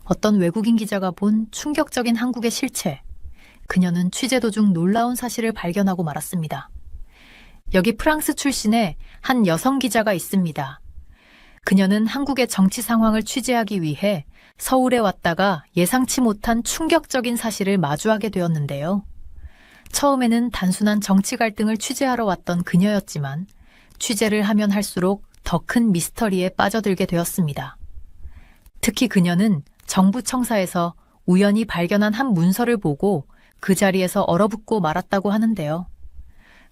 어떤 외국인 기자가 본 충격적인 한국의 실체. 그녀는 취재 도중 놀라운 사실을 발견하고 말았습니다. 여기 프랑스 출신의 한 여성 기자가 있습니다. 그녀는 한국의 정치 상황을 취재하기 위해 서울에 왔다가 예상치 못한 충격적인 사실을 마주하게 되었는데요. 처음에는 단순한 정치 갈등을 취재하러 왔던 그녀였지만 취재를 하면 할수록 더 큰 미스터리에 빠져들게 되었습니다. 특히 그녀는 정부 청사에서 우연히 발견한 한 문서를 보고 그 자리에서 얼어붙고 말았다고 하는데요.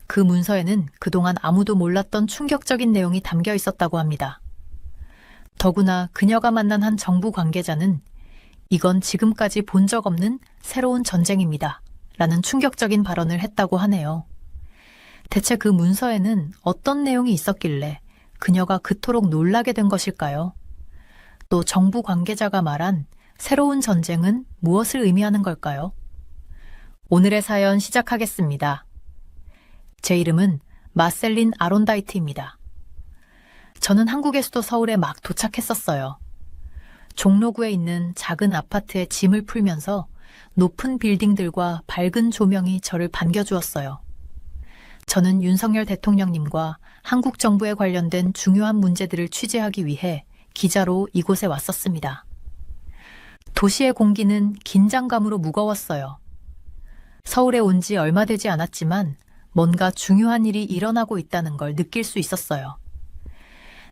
그 문서에는 그동안 아무도 몰랐던 충격적인 내용이 담겨 있었다고 합니다. 더구나 그녀가 만난 한 정부 관계자는 이건 지금까지 본 적 없는 새로운 전쟁입니다. 라는 충격적인 발언을 했다고 하네요. 대체 그 문서에는 어떤 내용이 있었길래 그녀가 그토록 놀라게 된 것일까요? 또 정부 관계자가 말한 새로운 전쟁은 무엇을 의미하는 걸까요? 오늘의 사연 시작하겠습니다. 제 이름은 마셀린 아론다이트입니다. 저는 한국의 수도 서울에 막 도착했었어요. 종로구에 있는 작은 아파트에 짐을 풀면서 높은 빌딩들과 밝은 조명이 저를 반겨주었어요. 저는 윤석열 대통령님과 한국 정부에 관련된 중요한 문제들을 취재하기 위해 기자로 이곳에 왔었습니다. 도시의 공기는 긴장감으로 무거웠어요. 서울에 온 지 얼마 되지 않았지만 뭔가 중요한 일이 일어나고 있다는 걸 느낄 수 있었어요.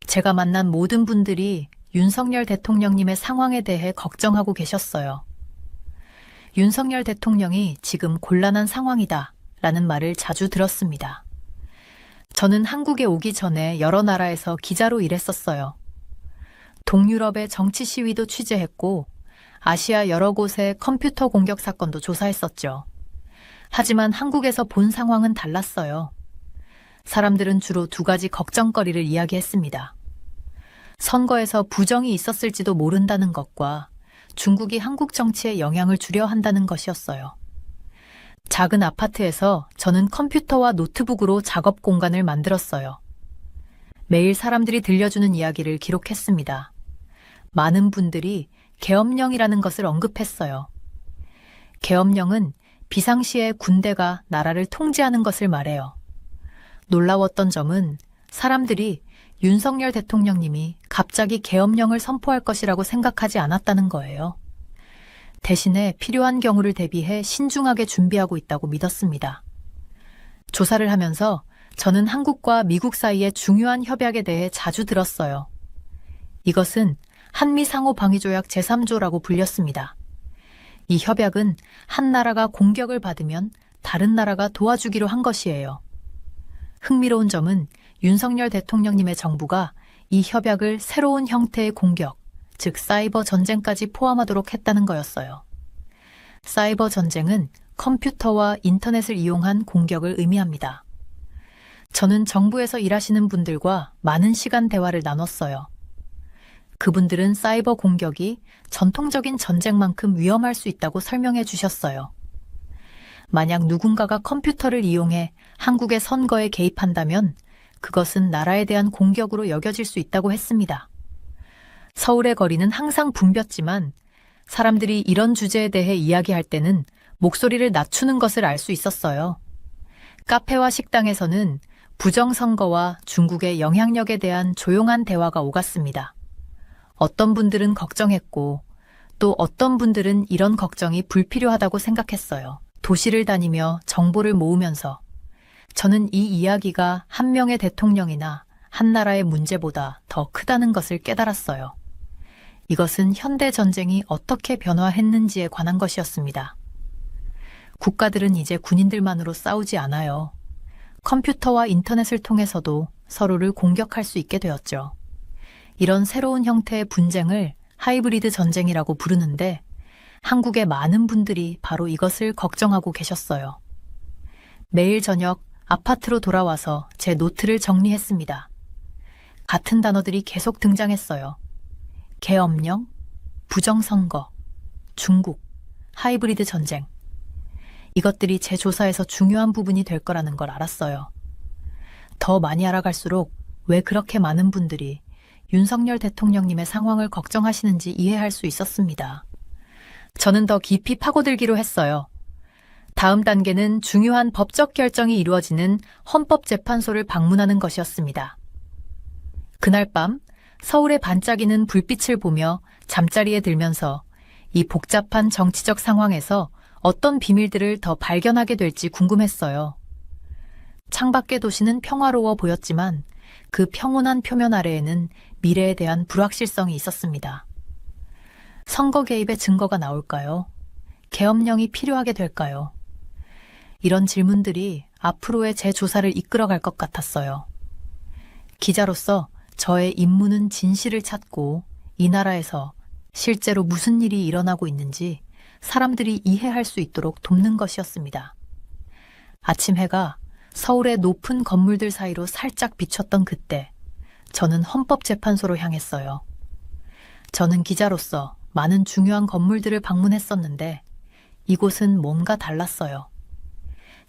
제가 만난 모든 분들이 윤석열 대통령님의 상황에 대해 걱정하고 계셨어요. 윤석열 대통령이 지금 곤란한 상황이다 라는 말을 자주 들었습니다. 저는 한국에 오기 전에 여러 나라에서 기자로 일했었어요. 동유럽의 정치 시위도 취재했고 아시아 여러 곳의 컴퓨터 공격 사건도 조사했었죠. 하지만 한국에서 본 상황은 달랐어요. 사람들은 주로 두 가지 걱정거리를 이야기했습니다. 선거에서 부정이 있었을지도 모른다는 것과 중국이 한국 정치에 영향을 주려 한다는 것이었어요. 작은 아파트에서 저는 컴퓨터와 노트북으로 작업 공간을 만들었어요. 매일 사람들이 들려주는 이야기를 기록했습니다. 많은 분들이 계엄령이라는 것을 언급했어요. 계엄령은 비상시에 군대가 나라를 통제하는 것을 말해요. 놀라웠던 점은 사람들이 윤석열 대통령님이 갑자기 계엄령을 선포할 것이라고 생각하지 않았다는 거예요. 대신에 필요한 경우를 대비해 신중하게 준비하고 있다고 믿었습니다. 조사를 하면서 저는 한국과 미국 사이의 중요한 협약에 대해 자주 들었어요. 이것은 한미상호방위조약 제3조라고 불렸습니다. 이 협약은 한 나라가 공격을 받으면 다른 나라가 도와주기로 한 것이에요. 흥미로운 점은 윤석열 대통령님의 정부가 이 협약을 새로운 형태의 공격, 즉 사이버 전쟁까지 포함하도록 했다는 거였어요. 사이버 전쟁은 컴퓨터와 인터넷을 이용한 공격을 의미합니다. 저는 정부에서 일하시는 분들과 많은 시간 대화를 나눴어요. 그분들은 사이버 공격이 전통적인 전쟁만큼 위험할 수 있다고 설명해 주셨어요. 만약 누군가가 컴퓨터를 이용해 한국의 선거에 개입한다면 그것은 나라에 대한 공격으로 여겨질 수 있다고 했습니다. 서울의 거리는 항상 붐볐지만 사람들이 이런 주제에 대해 이야기할 때는 목소리를 낮추는 것을 알 수 있었어요. 카페와 식당에서는 부정선거와 중국의 영향력에 대한 조용한 대화가 오갔습니다. 어떤 분들은 걱정했고 또 어떤 분들은 이런 걱정이 불필요하다고 생각했어요. 도시를 다니며 정보를 모으면서 저는 이 이야기가 한 명의 대통령이나 한 나라의 문제보다 더 크다는 것을 깨달았어요. 이것은 현대 전쟁이 어떻게 변화했는지에 관한 것이었습니다. 국가들은 이제 군인들만으로 싸우지 않아요. 컴퓨터와 인터넷을 통해서도 서로를 공격할 수 있게 되었죠. 이런 새로운 형태의 분쟁을 하이브리드 전쟁이라고 부르는데 한국의 많은 분들이 바로 이것을 걱정하고 계셨어요. 매일 저녁 아파트로 돌아와서 제 노트를 정리했습니다. 같은 단어들이 계속 등장했어요. 계엄령, 부정선거, 중국, 하이브리드 전쟁. 이것들이 제 조사에서 중요한 부분이 될 거라는 걸 알았어요. 더 많이 알아갈수록 왜 그렇게 많은 분들이 윤석열 대통령님의 상황을 걱정하시는지 이해할 수 있었습니다. 저는 더 깊이 파고들기로 했어요. 다음 단계는 중요한 법적 결정이 이루어지는 헌법재판소를 방문하는 것이었습니다. 그날 밤 서울의 반짝이는 불빛을 보며 잠자리에 들면서 이 복잡한 정치적 상황에서 어떤 비밀들을 더 발견하게 될지 궁금했어요. 창밖의 도시는 평화로워 보였지만 그 평온한 표면 아래에는 미래에 대한 불확실성이 있었습니다. 선거 개입의 증거가 나올까요? 계엄령이 필요하게 될까요? 이런 질문들이 앞으로의 제 조사를 이끌어갈 것 같았어요. 기자로서 저의 임무는 진실을 찾고 이 나라에서 실제로 무슨 일이 일어나고 있는지 사람들이 이해할 수 있도록 돕는 것이었습니다. 아침 해가 서울의 높은 건물들 사이로 살짝 비쳤던 그때 저는 헌법재판소로 향했어요. 저는 기자로서 많은 중요한 건물들을 방문했었는데 이곳은 뭔가 달랐어요.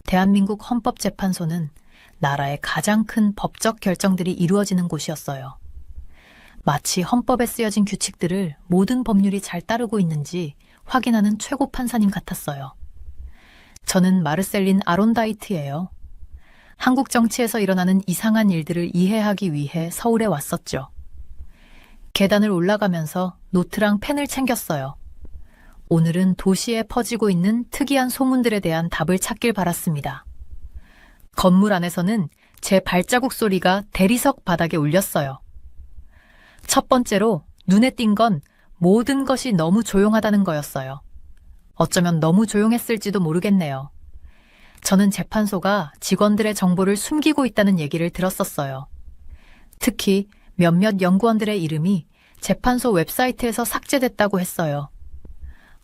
대한민국 헌법재판소는 나라의 가장 큰 법적 결정들이 이루어지는 곳이었어요. 마치 헌법에 쓰여진 규칙들을 모든 법률이 잘 따르고 있는지 확인하는 최고 판사님 같았어요. 저는 마르셀린 아론다이트예요. 한국 정치에서 일어나는 이상한 일들을 이해하기 위해 서울에 왔었죠. 계단을 올라가면서 노트랑 펜을 챙겼어요. 오늘은 도시에 퍼지고 있는 특이한 소문들에 대한 답을 찾길 바랐습니다. 건물 안에서는 제 발자국 소리가 대리석 바닥에 울렸어요. 첫 번째로 눈에 띈 건 모든 것이 너무 조용하다는 거였어요. 어쩌면 너무 조용했을지도 모르겠네요. 저는 재판소가 직원들의 정보를 숨기고 있다는 얘기를 들었었어요. 특히 몇몇 연구원들의 이름이 재판소 웹사이트에서 삭제됐다고 했어요.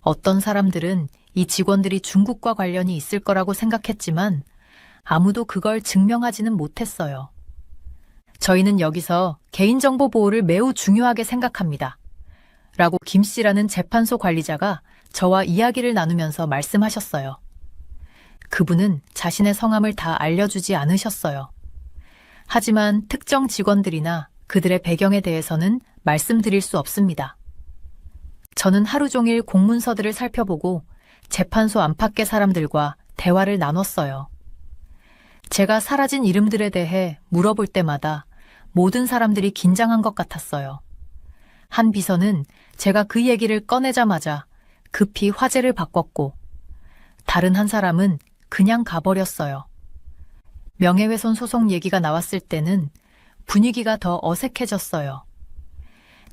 어떤 사람들은 이 직원들이 중국과 관련이 있을 거라고 생각했지만 아무도 그걸 증명하지는 못했어요. 저희는 여기서 개인정보 보호를 매우 중요하게 생각합니다. 라고 김 씨라는 재판소 관리자가 저와 이야기를 나누면서 말씀하셨어요. 그분은 자신의 성함을 다 알려주지 않으셨어요. 하지만 특정 직원들이나 그들의 배경에 대해서는 말씀드릴 수 없습니다. 저는 하루 종일 공문서들을 살펴보고 재판소 안팎의 사람들과 대화를 나눴어요. 제가 사라진 이름들에 대해 물어볼 때마다 모든 사람들이 긴장한 것 같았어요. 한 비서는 제가 그 얘기를 꺼내자마자 급히 화제를 바꿨고 다른 한 사람은 그냥 가버렸어요. 명예훼손 소송 얘기가 나왔을 때는 분위기가 더 어색해졌어요.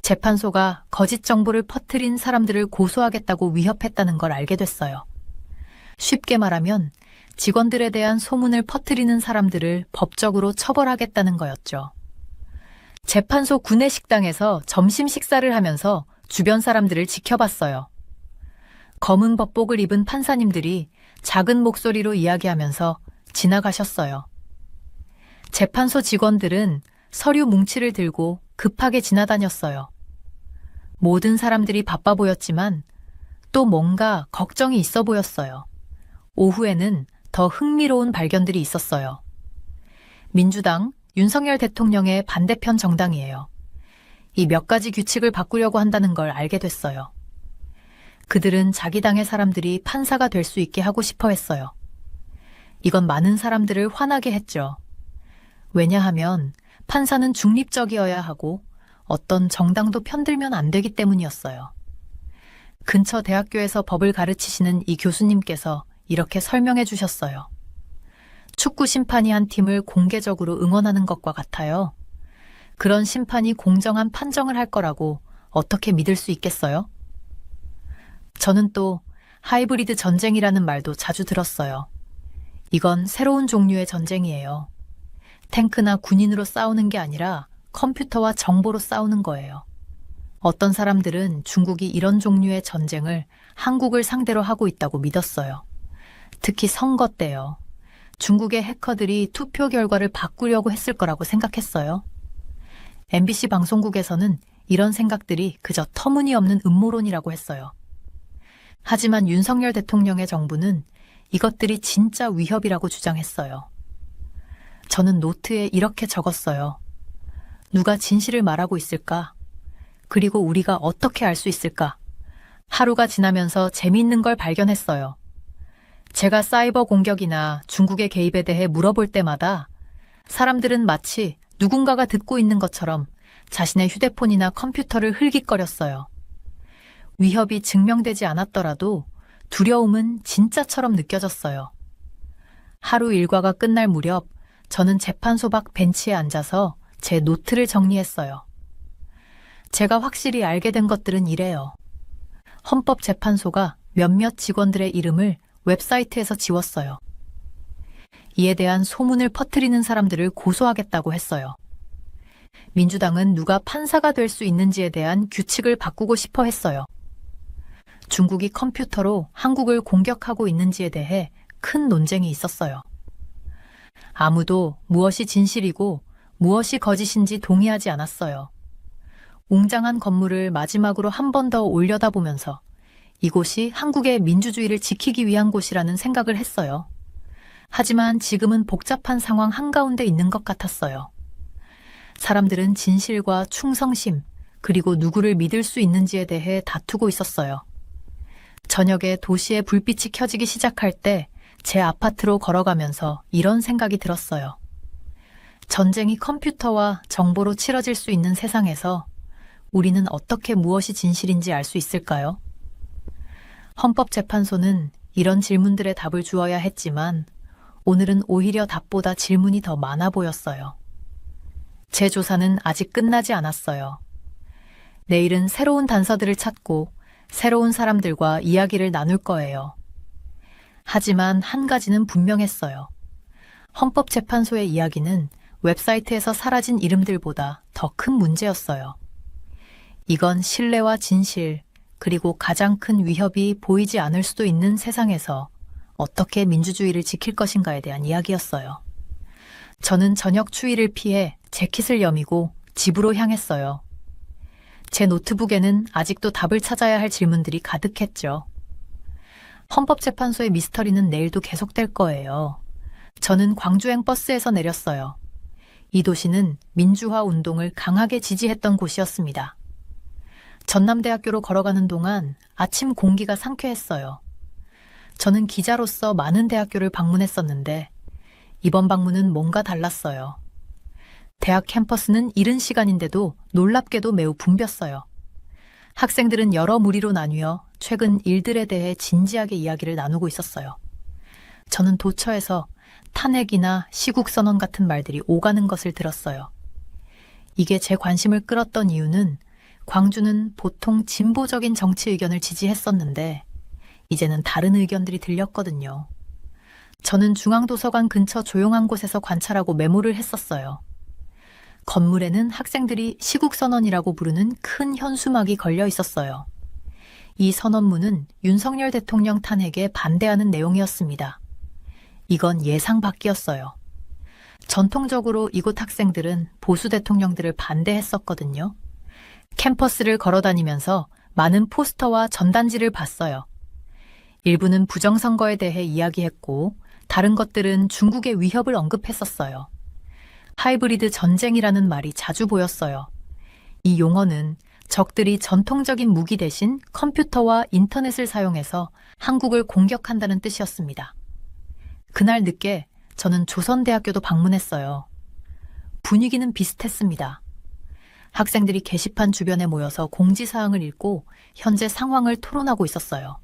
재판소가 거짓 정보를 퍼뜨린 사람들을 고소하겠다고 위협했다는 걸 알게 됐어요. 쉽게 말하면 직원들에 대한 소문을 퍼뜨리는 사람들을 법적으로 처벌하겠다는 거였죠. 재판소 구내식당에서 점심 식사를 하면서 주변 사람들을 지켜봤어요. 검은 법복을 입은 판사님들이 작은 목소리로 이야기하면서 지나가셨어요. 재판소 직원들은 서류 뭉치를 들고 급하게 지나다녔어요. 모든 사람들이 바빠 보였지만 또 뭔가 걱정이 있어 보였어요. 오후에는 더 흥미로운 발견들이 있었어요. 민주당 윤석열 대통령의 반대편 정당이에요. 이 몇 가지 규칙을 바꾸려고 한다는 걸 알게 됐어요. 그들은 자기 당의 사람들이 판사가 될 수 있게 하고 싶어 했어요. 이건 많은 사람들을 화나게 했죠. 왜냐하면 판사는 중립적이어야 하고 어떤 정당도 편들면 안 되기 때문이었어요. 근처 대학교에서 법을 가르치시는 이 교수님께서 이렇게 설명해 주셨어요. 축구 심판이 한 팀을 공개적으로 응원하는 것과 같아요. 그런 심판이 공정한 판정을 할 거라고 어떻게 믿을 수 있겠어요? 저는 또 하이브리드 전쟁이라는 말도 자주 들었어요. 이건 새로운 종류의 전쟁이에요. 탱크나 군인으로 싸우는 게 아니라 컴퓨터와 정보로 싸우는 거예요. 어떤 사람들은 중국이 이런 종류의 전쟁을 한국을 상대로 하고 있다고 믿었어요. 특히 선거 때요. 중국의 해커들이 투표 결과를 바꾸려고 했을 거라고 생각했어요. MBC 방송국에서는 이런 생각들이 그저 터무니없는 음모론이라고 했어요. 하지만 윤석열 대통령의 정부는 이것들이 진짜 위협이라고 주장했어요. 저는 노트에 이렇게 적었어요. 누가 진실을 말하고 있을까? 그리고 우리가 어떻게 알 수 있을까? 하루가 지나면서 재미있는 걸 발견했어요. 제가 사이버 공격이나 중국의 개입에 대해 물어볼 때마다 사람들은 마치 누군가가 듣고 있는 것처럼 자신의 휴대폰이나 컴퓨터를 흘깃거렸어요. 위협이 증명되지 않았더라도 두려움은 진짜처럼 느껴졌어요. 하루 일과가 끝날 무렵 저는 재판소 밖 벤치에 앉아서 제 노트를 정리했어요. 제가 확실히 알게 된 것들은 이래요. 헌법재판소가 몇몇 직원들의 이름을 웹사이트에서 지웠어요. 이에 대한 소문을 퍼뜨리는 사람들을 고소하겠다고 했어요. 민주당은 누가 판사가 될 수 있는지에 대한 규칙을 바꾸고 싶어 했어요. 중국이 컴퓨터로 한국을 공격하고 있는지에 대해 큰 논쟁이 있었어요. 아무도 무엇이 진실이고 무엇이 거짓인지 동의하지 않았어요. 웅장한 건물을 마지막으로 한 번 더 올려다보면서 이곳이 한국의 민주주의를 지키기 위한 곳이라는 생각을 했어요. 하지만 지금은 복잡한 상황 한가운데 있는 것 같았어요. 사람들은 진실과 충성심, 그리고 누구를 믿을 수 있는지에 대해 다투고 있었어요. 저녁에 도시의 불빛이 켜지기 시작할 때 제 아파트로 걸어가면서 이런 생각이 들었어요. 전쟁이 컴퓨터와 정보로 치러질 수 있는 세상에서 우리는 어떻게 무엇이 진실인지 알 수 있을까요? 헌법재판소는 이런 질문들의 답을 주어야 했지만 오늘은 오히려 답보다 질문이 더 많아 보였어요. 제 조사는 아직 끝나지 않았어요. 내일은 새로운 단서들을 찾고 새로운 사람들과 이야기를 나눌 거예요. 하지만 한 가지는 분명했어요. 헌법재판소의 이야기는 웹사이트에서 사라진 이름들보다 더 큰 문제였어요. 이건 신뢰와 진실, 그리고 가장 큰 위협이 보이지 않을 수도 있는 세상에서 어떻게 민주주의를 지킬 것인가에 대한 이야기였어요. 저는 저녁 추위를 피해 재킷을 여미고 집으로 향했어요. 제 노트북에는 아직도 답을 찾아야 할 질문들이 가득했죠. 헌법재판소의 미스터리는 내일도 계속될 거예요. 저는 광주행 버스에서 내렸어요. 이 도시는 민주화 운동을 강하게 지지했던 곳이었습니다. 전남대학교로 걸어가는 동안 아침 공기가 상쾌했어요. 저는 기자로서 많은 대학교를 방문했었는데 이번 방문은 뭔가 달랐어요. 대학 캠퍼스는 이른 시간인데도 놀랍게도 매우 붐볐어요. 학생들은 여러 무리로 나뉘어 최근 일들에 대해 진지하게 이야기를 나누고 있었어요. 저는 도처에서 탄핵이나 시국선언 같은 말들이 오가는 것을 들었어요. 이게 제 관심을 끌었던 이유는 광주는 보통 진보적인 정치 의견을 지지했었는데 이제는 다른 의견들이 들렸거든요. 저는 중앙도서관 근처 조용한 곳에서 관찰하고 메모를 했었어요. 건물에는 학생들이 시국선언이라고 부르는 큰 현수막이 걸려 있었어요. 이 선언문은 윤석열 대통령 탄핵에 반대하는 내용이었습니다. 이건 예상 밖이었어요. 전통적으로 이곳 학생들은 보수 대통령들을 반대했었거든요. 캠퍼스를 걸어다니면서 많은 포스터와 전단지를 봤어요. 일부는 부정선거에 대해 이야기했고 다른 것들은 중국의 위협을 언급했었어요. 하이브리드 전쟁이라는 말이 자주 보였어요. 이 용어는 적들이 전통적인 무기 대신 컴퓨터와 인터넷을 사용해서 한국을 공격한다는 뜻이었습니다. 그날 늦게 저는 조선대학교도 방문했어요. 분위기는 비슷했습니다. 학생들이 게시판 주변에 모여서 공지사항을 읽고 현재 상황을 토론하고 있었어요.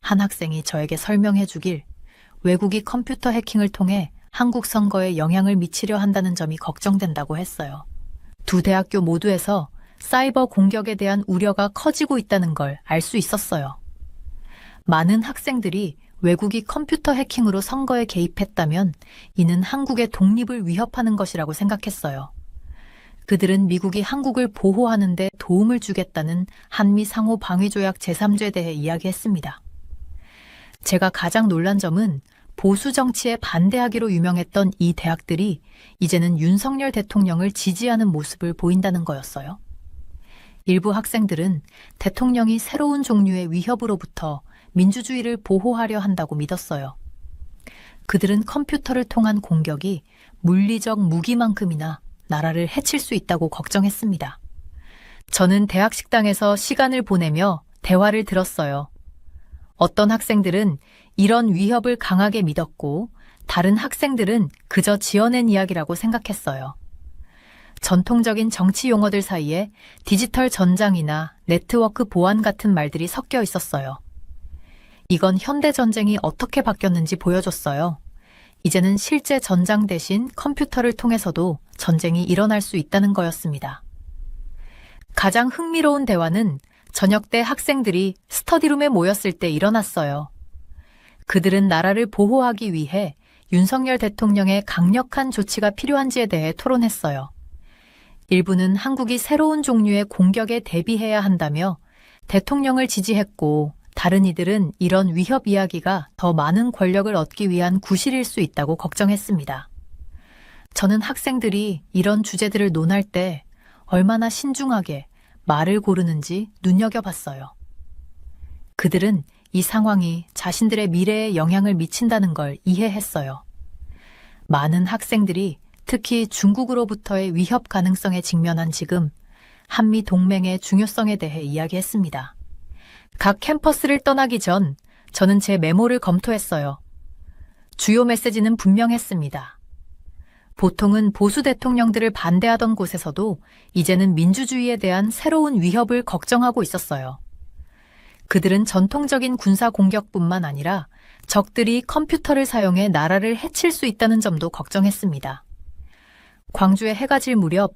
한 학생이 저에게 설명해 주길 외국이 컴퓨터 해킹을 통해 한국 선거에 영향을 미치려 한다는 점이 걱정된다고 했어요. 두 대학교 모두에서 사이버 공격에 대한 우려가 커지고 있다는 걸 알 수 있었어요. 많은 학생들이 외국이 컴퓨터 해킹으로 선거에 개입했다면 이는 한국의 독립을 위협하는 것이라고 생각했어요. 그들은 미국이 한국을 보호하는 데 도움을 주겠다는 한미 상호 방위조약 제3조에 대해 이야기했습니다. 제가 가장 놀란 점은 보수 정치에 반대하기로 유명했던 이 대학들이 이제는 윤석열 대통령을 지지하는 모습을 보인다는 거였어요. 일부 학생들은 대통령이 새로운 종류의 위협으로부터 민주주의를 보호하려 한다고 믿었어요. 그들은 컴퓨터를 통한 공격이 물리적 무기만큼이나 나라를 해칠 수 있다고 걱정했습니다. 저는 대학 식당에서 시간을 보내며 대화를 들었어요. 어떤 학생들은 이런 위협을 강하게 믿었고, 다른 학생들은 그저 지어낸 이야기라고 생각했어요. 전통적인 정치 용어들 사이에 디지털 전장이나 네트워크 보안 같은 말들이 섞여 있었어요. 이건 현대 전쟁이 어떻게 바뀌었는지 보여줬어요. 이제는 실제 전장 대신 컴퓨터를 통해서도 전쟁이 일어날 수 있다는 거였습니다. 가장 흥미로운 대화는 저녁 때 학생들이 스터디룸에 모였을 때 일어났어요. 그들은 나라를 보호하기 위해 윤석열 대통령의 강력한 조치가 필요한지에 대해 토론했어요. 일부는 한국이 새로운 종류의 공격에 대비해야 한다며 대통령을 지지했고, 다른 이들은 이런 위협 이야기가 더 많은 권력을 얻기 위한 구실일 수 있다고 걱정했습니다. 저는 학생들이 이런 주제들을 논할 때 얼마나 신중하게 말을 고르는지 눈여겨봤어요. 그들은 이 상황이 자신들의 미래에 영향을 미친다는 걸 이해했어요. 많은 학생들이 특히 중국으로부터의 위협 가능성에 직면한 지금 한미 동맹의 중요성에 대해 이야기했습니다. 각 캠퍼스를 떠나기 전 저는 제 메모를 검토했어요. 주요 메시지는 분명했습니다. 보통은 보수 대통령들을 반대하던 곳에서도 이제는 민주주의에 대한 새로운 위협을 걱정하고 있었어요. 그들은 전통적인 군사 공격뿐만 아니라 적들이 컴퓨터를 사용해 나라를 해칠 수 있다는 점도 걱정했습니다. 광주에 해가 질 무렵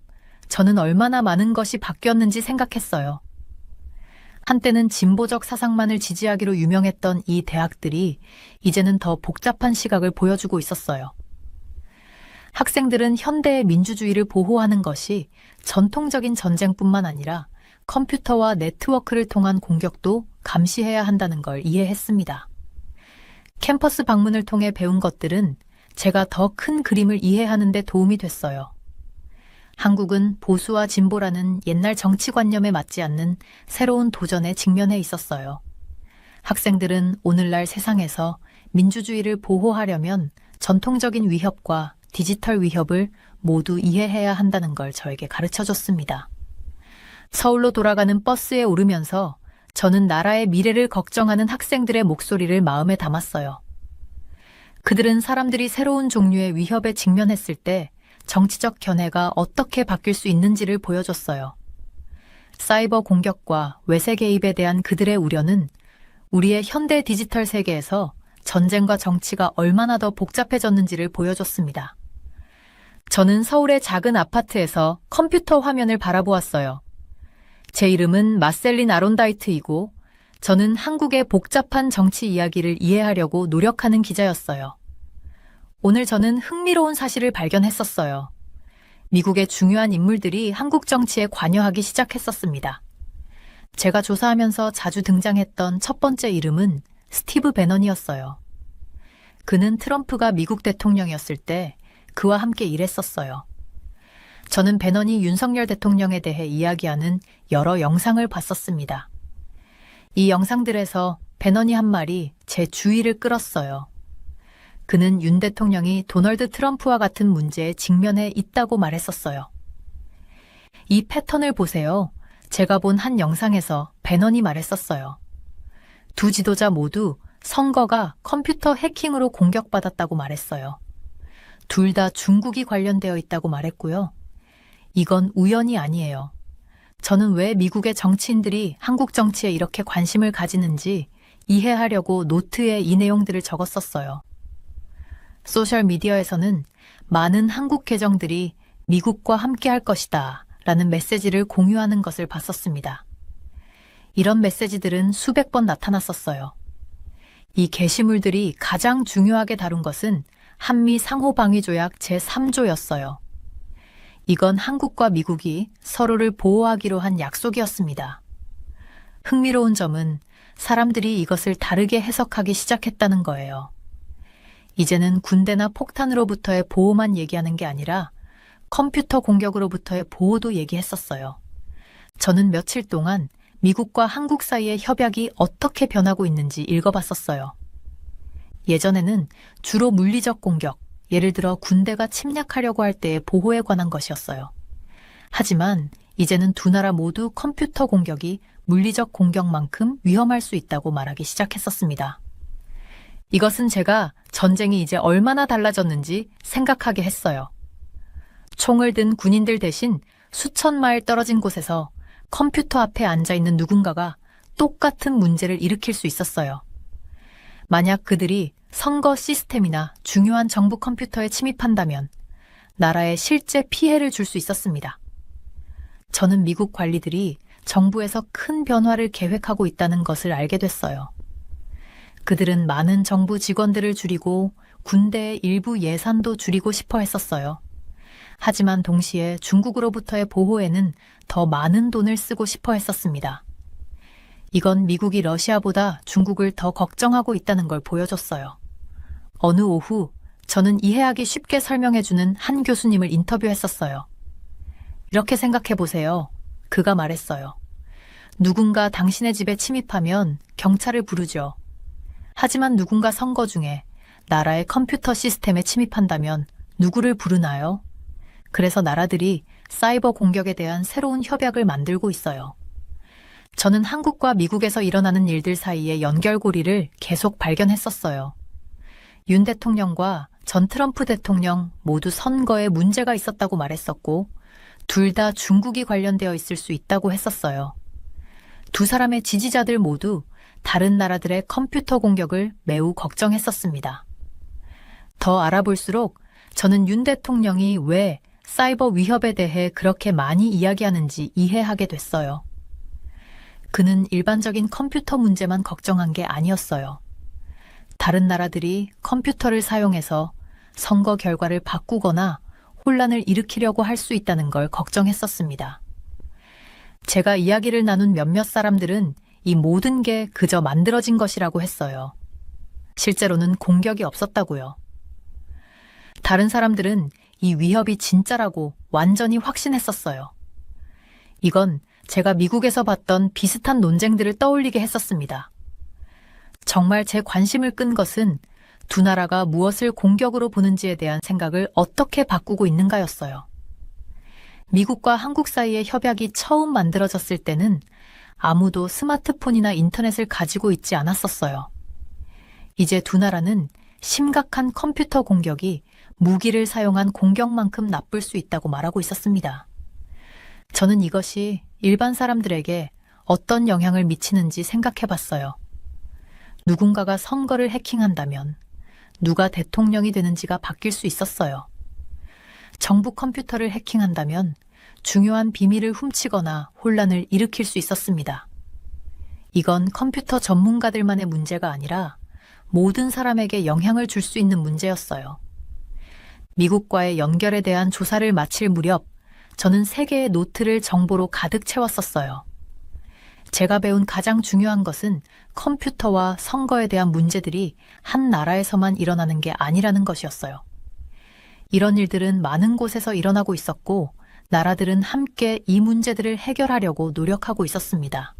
저는 얼마나 많은 것이 바뀌었는지 생각했어요. 한때는 진보적 사상만을 지지하기로 유명했던 이 대학들이 이제는 더 복잡한 시각을 보여주고 있었어요. 학생들은 현대의 민주주의를 보호하는 것이 전통적인 전쟁뿐만 아니라 컴퓨터와 네트워크를 통한 공격도 감시해야 한다는 걸 이해했습니다. 캠퍼스 방문을 통해 배운 것들은 제가 더 큰 그림을 이해하는 데 도움이 됐어요. 한국은 보수와 진보라는 옛날 정치관념에 맞지 않는 새로운 도전에 직면해 있었어요. 학생들은 오늘날 세상에서 민주주의를 보호하려면 전통적인 위협과 디지털 위협을 모두 이해해야 한다는 걸 저에게 가르쳐줬습니다. 서울로 돌아가는 버스에 오르면서 저는 나라의 미래를 걱정하는 학생들의 목소리를 마음에 담았어요. 그들은 사람들이 새로운 종류의 위협에 직면했을 때 정치적 견해가 어떻게 바뀔 수 있는지를 보여줬어요. 사이버 공격과 외세 개입에 대한 그들의 우려는 우리의 현대 디지털 세계에서 전쟁과 정치가 얼마나 더 복잡해졌는지를 보여줬습니다. 저는 서울의 작은 아파트에서 컴퓨터 화면을 바라보았어요. 제 이름은 마셀린 아론다이트이고 저는 한국의 복잡한 정치 이야기를 이해하려고 노력하는 기자였어요. 오늘 저는 흥미로운 사실을 발견했었어요. 미국의 중요한 인물들이 한국 정치에 관여하기 시작했었습니다. 제가 조사하면서 자주 등장했던 첫 번째 이름은 스티브 배넌이었어요. 그는 트럼프가 미국 대통령이었을 때 그와 함께 일했었어요. 저는 배넌이 윤석열 대통령에 대해 이야기하는 여러 영상을 봤었습니다. 이 영상들에서 배넌이 한 말이 제 주의를 끌었어요. 그는 윤 대통령이 도널드 트럼프와 같은 문제에 직면해 있다고 말했었어요. 이 패턴을 보세요. 제가 본 한 영상에서 배넌이 말했었어요. 두 지도자 모두 선거가 컴퓨터 해킹으로 공격받았다고 말했어요. 둘 다 중국이 관련되어 있다고 말했고요. 이건 우연이 아니에요. 저는 왜 미국의 정치인들이 한국 정치에 이렇게 관심을 가지는지 이해하려고 노트에 이 내용들을 적었었어요. 소셜미디어에서는 많은 한국 계정들이 미국과 함께 할 것이다 라는 메시지를 공유하는 것을 봤었습니다. 이런 메시지들은 수백 번 나타났었어요. 이 게시물들이 가장 중요하게 다룬 것은 한미 상호방위조약 제3조였어요. 이건 한국과 미국이 서로를 보호하기로 한 약속이었습니다. 흥미로운 점은 사람들이 이것을 다르게 해석하기 시작했다는 거예요. 이제는 군대나 폭탄으로부터의 보호만 얘기하는 게 아니라 컴퓨터 공격으로부터의 보호도 얘기했었어요. 저는 며칠 동안 미국과 한국 사이의 협약이 어떻게 변하고 있는지 읽어봤었어요. 예전에는 주로 물리적 공격, 예를 들어 군대가 침략하려고 할 때의 보호에 관한 것이었어요. 하지만 이제는 두 나라 모두 컴퓨터 공격이 물리적 공격만큼 위험할 수 있다고 말하기 시작했었습니다. 이것은 제가 전쟁이 이제 얼마나 달라졌는지 생각하게 했어요. 총을 든 군인들 대신 수천 마일 떨어진 곳에서 컴퓨터 앞에 앉아있는 누군가가 똑같은 문제를 일으킬 수 있었어요. 만약 그들이 선거 시스템이나 중요한 정부 컴퓨터에 침입한다면 나라에 실제 피해를 줄 수 있었습니다. 저는 미국 관리들이 정부에서 큰 변화를 계획하고 있다는 것을 알게 됐어요. 그들은 많은 정부 직원들을 줄이고 군대의 일부 예산도 줄이고 싶어 했었어요. 하지만 동시에 중국으로부터의 보호에는 더 많은 돈을 쓰고 싶어 했었습니다. 이건 미국이 러시아보다 중국을 더 걱정하고 있다는 걸 보여줬어요. 어느 오후 저는 이해하기 쉽게 설명해주는 한 교수님을 인터뷰했었어요. 이렇게 생각해 보세요. 그가 말했어요. 누군가 당신의 집에 침입하면 경찰을 부르죠. 하지만 누군가 선거 중에 나라의 컴퓨터 시스템에 침입한다면 누구를 부르나요? 그래서 나라들이 사이버 공격에 대한 새로운 협약을 만들고 있어요. 저는 한국과 미국에서 일어나는 일들 사이의 연결고리를 계속 발견했었어요. 윤 대통령과 전 트럼프 대통령 모두 선거에 문제가 있었다고 말했었고, 둘 다 중국이 관련되어 있을 수 있다고 했었어요. 두 사람의 지지자들 모두 다른 나라들의 컴퓨터 공격을 매우 걱정했었습니다. 더 알아볼수록 저는 윤 대통령이 왜 사이버 위협에 대해 그렇게 많이 이야기하는지 이해하게 됐어요. 그는 일반적인 컴퓨터 문제만 걱정한 게 아니었어요. 다른 나라들이 컴퓨터를 사용해서 선거 결과를 바꾸거나 혼란을 일으키려고 할 수 있다는 걸 걱정했었습니다. 제가 이야기를 나눈 몇몇 사람들은 이 모든 게 그저 만들어진 것이라고 했어요. 실제로는 공격이 없었다고요. 다른 사람들은 이 위협이 진짜라고 완전히 확신했었어요. 이건 제가 미국에서 봤던 비슷한 논쟁들을 떠올리게 했었습니다. 정말 제 관심을 끈 것은 두 나라가 무엇을 공격으로 보는지에 대한 생각을 어떻게 바꾸고 있는가였어요. 미국과 한국 사이의 협약이 처음 만들어졌을 때는 아무도 스마트폰이나 인터넷을 가지고 있지 않았었어요. 이제 두 나라는 심각한 컴퓨터 공격이 무기를 사용한 공격만큼 나쁠 수 있다고 말하고 있었습니다. 저는 이것이 일반 사람들에게 어떤 영향을 미치는지 생각해 봤어요. 누군가가 선거를 해킹한다면 누가 대통령이 되는지가 바뀔 수 있었어요. 정부 컴퓨터를 해킹한다면 중요한 비밀을 훔치거나 혼란을 일으킬 수 있었습니다. 이건 컴퓨터 전문가들만의 문제가 아니라 모든 사람에게 영향을 줄 수 있는 문제였어요. 미국과의 연결에 대한 조사를 마칠 무렵 저는 3개의 노트를 정보로 가득 채웠었어요. 제가 배운 가장 중요한 것은 컴퓨터와 선거에 대한 문제들이 한 나라에서만 일어나는 게 아니라는 것이었어요. 이런 일들은 많은 곳에서 일어나고 있었고 나라들은 함께 이 문제들을 해결하려고 노력하고 있었습니다.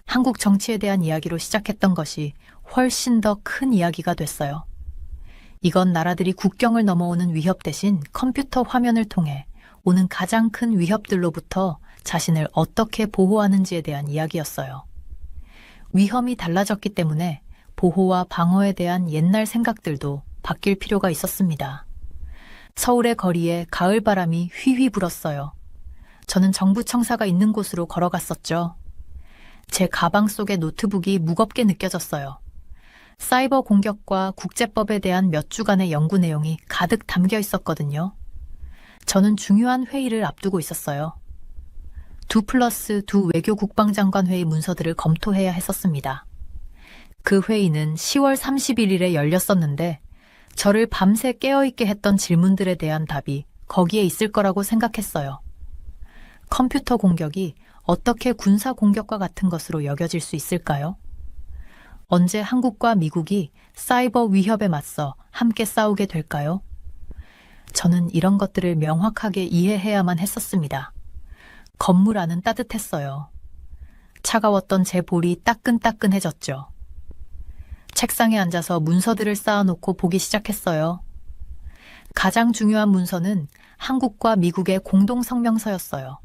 한국 정치에 대한 이야기로 시작했던 것이 훨씬 더 큰 이야기가 됐어요. 이건 나라들이 국경을 넘어오는 위협 대신 컴퓨터 화면을 통해 오는 가장 큰 위협들로부터 자신을 어떻게 보호하는지에 대한 이야기였어요. 위험이 달라졌기 때문에 보호와 방어에 대한 옛날 생각들도 바뀔 필요가 있었습니다. 서울의 거리에 가을바람이 휘휘 불었어요. 저는 정부 청사가 있는 곳으로 걸어갔었죠. 제 가방 속의 노트북이 무겁게 느껴졌어요. 사이버 공격과 국제법에 대한 몇 주간의 연구 내용이 가득 담겨 있었거든요. 저는 중요한 회의를 앞두고 있었어요. 2+2 외교 국방장관 회의 문서들을 검토해야 했었습니다. 그 회의는 10월 31일에 열렸었는데 저를 밤새 깨어있게 했던 질문들에 대한 답이 거기에 있을 거라고 생각했어요. 컴퓨터 공격이 어떻게 군사 공격과 같은 것으로 여겨질 수 있을까요? 언제 한국과 미국이 사이버 위협에 맞서 함께 싸우게 될까요? 저는 이런 것들을 명확하게 이해해야만 했었습니다. 건물 안은 따뜻했어요. 차가웠던 제 볼이 따끈따끈해졌죠. 책상에 앉아서 문서들을 쌓아놓고 보기 시작했어요. 가장 중요한 문서는 한국과 미국의 공동성명서였어요.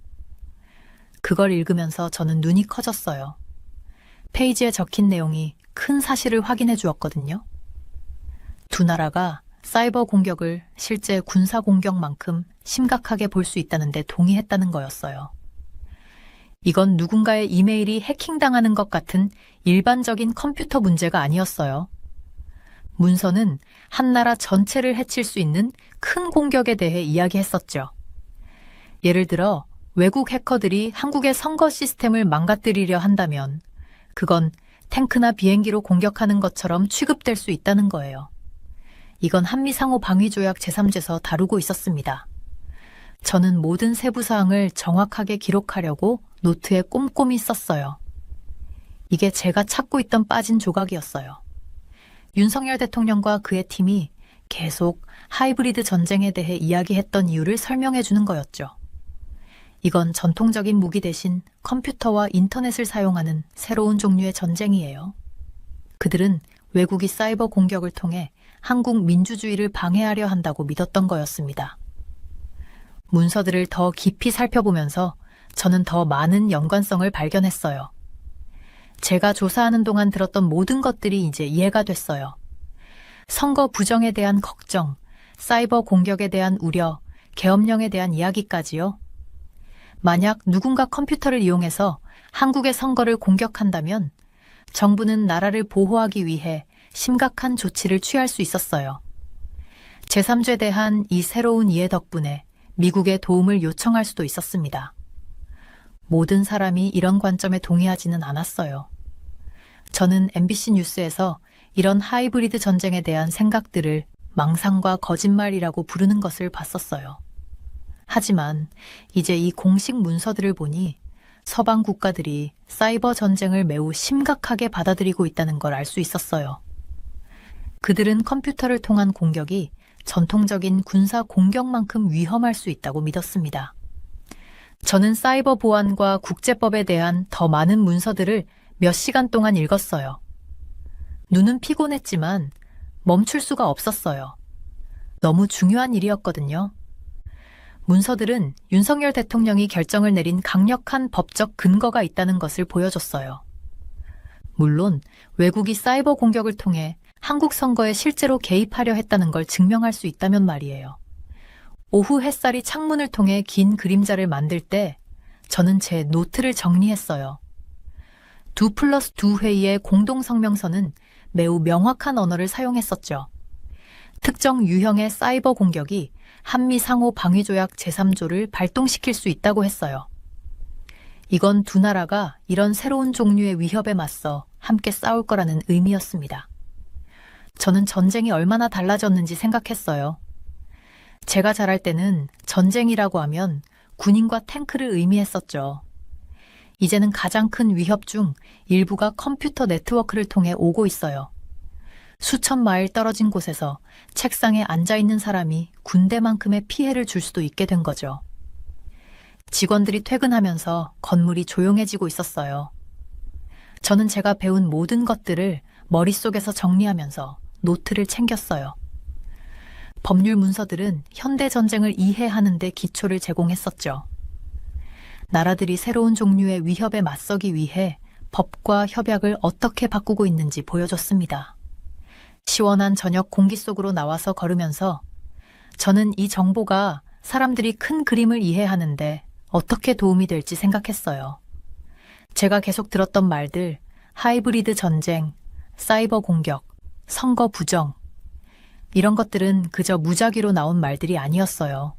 그걸 읽으면서 저는 눈이 커졌어요. 페이지에 적힌 내용이 큰 사실을 확인해 주었거든요. 두 나라가 사이버 공격을 실제 군사 공격만큼 심각하게 볼 수 있다는데 동의했다는 거였어요. 이건 누군가의 이메일이 해킹당하는 것 같은 일반적인 컴퓨터 문제가 아니었어요. 문서는 한 나라 전체를 해칠 수 있는 큰 공격에 대해 이야기했었죠. 예를 들어 외국 해커들이 한국의 선거 시스템을 망가뜨리려 한다면 그건 탱크나 비행기로 공격하는 것처럼 취급될 수 있다는 거예요. 이건 한미상호 방위조약 제3조에서 다루고 있었습니다. 저는 모든 세부사항을 정확하게 기록하려고 노트에 꼼꼼히 썼어요. 이게 제가 찾고 있던 빠진 조각이었어요. 윤석열 대통령과 그의 팀이 계속 하이브리드 전쟁에 대해 이야기했던 이유를 설명해 주는 거였죠. 이건 전통적인 무기 대신 컴퓨터와 인터넷을 사용하는 새로운 종류의 전쟁이에요. 그들은 외국이 사이버 공격을 통해 한국 민주주의를 방해하려 한다고 믿었던 거였습니다. 문서들을 더 깊이 살펴보면서 저는 더 많은 연관성을 발견했어요. 제가 조사하는 동안 들었던 모든 것들이 이제 이해가 됐어요. 선거 부정에 대한 걱정, 사이버 공격에 대한 우려, 계엄령에 대한 이야기까지요. 만약 누군가 컴퓨터를 이용해서 한국의 선거를 공격한다면 정부는 나라를 보호하기 위해 심각한 조치를 취할 수 있었어요. 제3조에 대한 이 새로운 이해 덕분에 미국의 도움을 요청할 수도 있었습니다. 모든 사람이 이런 관점에 동의하지는 않았어요. 저는 MBC 뉴스에서 이런 하이브리드 전쟁에 대한 생각들을 망상과 거짓말이라고 부르는 것을 봤었어요. 하지만 이제 이 공식 문서들을 보니 서방 국가들이 사이버 전쟁을 매우 심각하게 받아들이고 있다는 걸 알 수 있었어요. 그들은 컴퓨터를 통한 공격이 전통적인 군사 공격만큼 위험할 수 있다고 믿었습니다. 저는 사이버 보안과 국제법에 대한 더 많은 문서들을 몇 시간 동안 읽었어요. 눈은 피곤했지만 멈출 수가 없었어요. 너무 중요한 일이었거든요. 문서들은 윤석열 대통령이 결정을 내린 강력한 법적 근거가 있다는 것을 보여줬어요. 물론 외국이 사이버 공격을 통해 한국 선거에 실제로 개입하려 했다는 걸 증명할 수 있다면 말이에요. 오후 햇살이 창문을 통해 긴 그림자를 만들 때 저는 제 노트를 정리했어요. 2+2 회의의 공동성명서는 매우 명확한 언어를 사용했었죠. 특정 유형의 사이버 공격이 한미상호 방위조약 제3조를 발동시킬 수 있다고 했어요. 이건 두 나라가 이런 새로운 종류의 위협에 맞서 함께 싸울 거라는 의미였습니다. 저는 전쟁이 얼마나 달라졌는지 생각했어요. 제가 자랄 때는 전쟁이라고 하면 군인과 탱크를 의미했었죠. 이제는 가장 큰 위협 중 일부가 컴퓨터 네트워크를 통해 오고 있어요. 수천 마일 떨어진 곳에서 책상에 앉아있는 사람이 군대만큼의 피해를 줄 수도 있게 된 거죠. 직원들이 퇴근하면서 건물이 조용해지고 있었어요. 저는 제가 배운 모든 것들을 머릿속에서 정리하면서 노트를 챙겼어요. 법률 문서들은 현대 전쟁을 이해하는 데 기초를 제공했었죠. 나라들이 새로운 종류의 위협에 맞서기 위해 법과 협약을 어떻게 바꾸고 있는지 보여줬습니다. 시원한 저녁 공기 속으로 나와서 걸으면서 저는 이 정보가 사람들이 큰 그림을 이해하는데 어떻게 도움이 될지 생각했어요. 제가 계속 들었던 말들, 하이브리드 전쟁, 사이버 공격, 선거 부정, 이런 것들은 그저 무작위로 나온 말들이 아니었어요.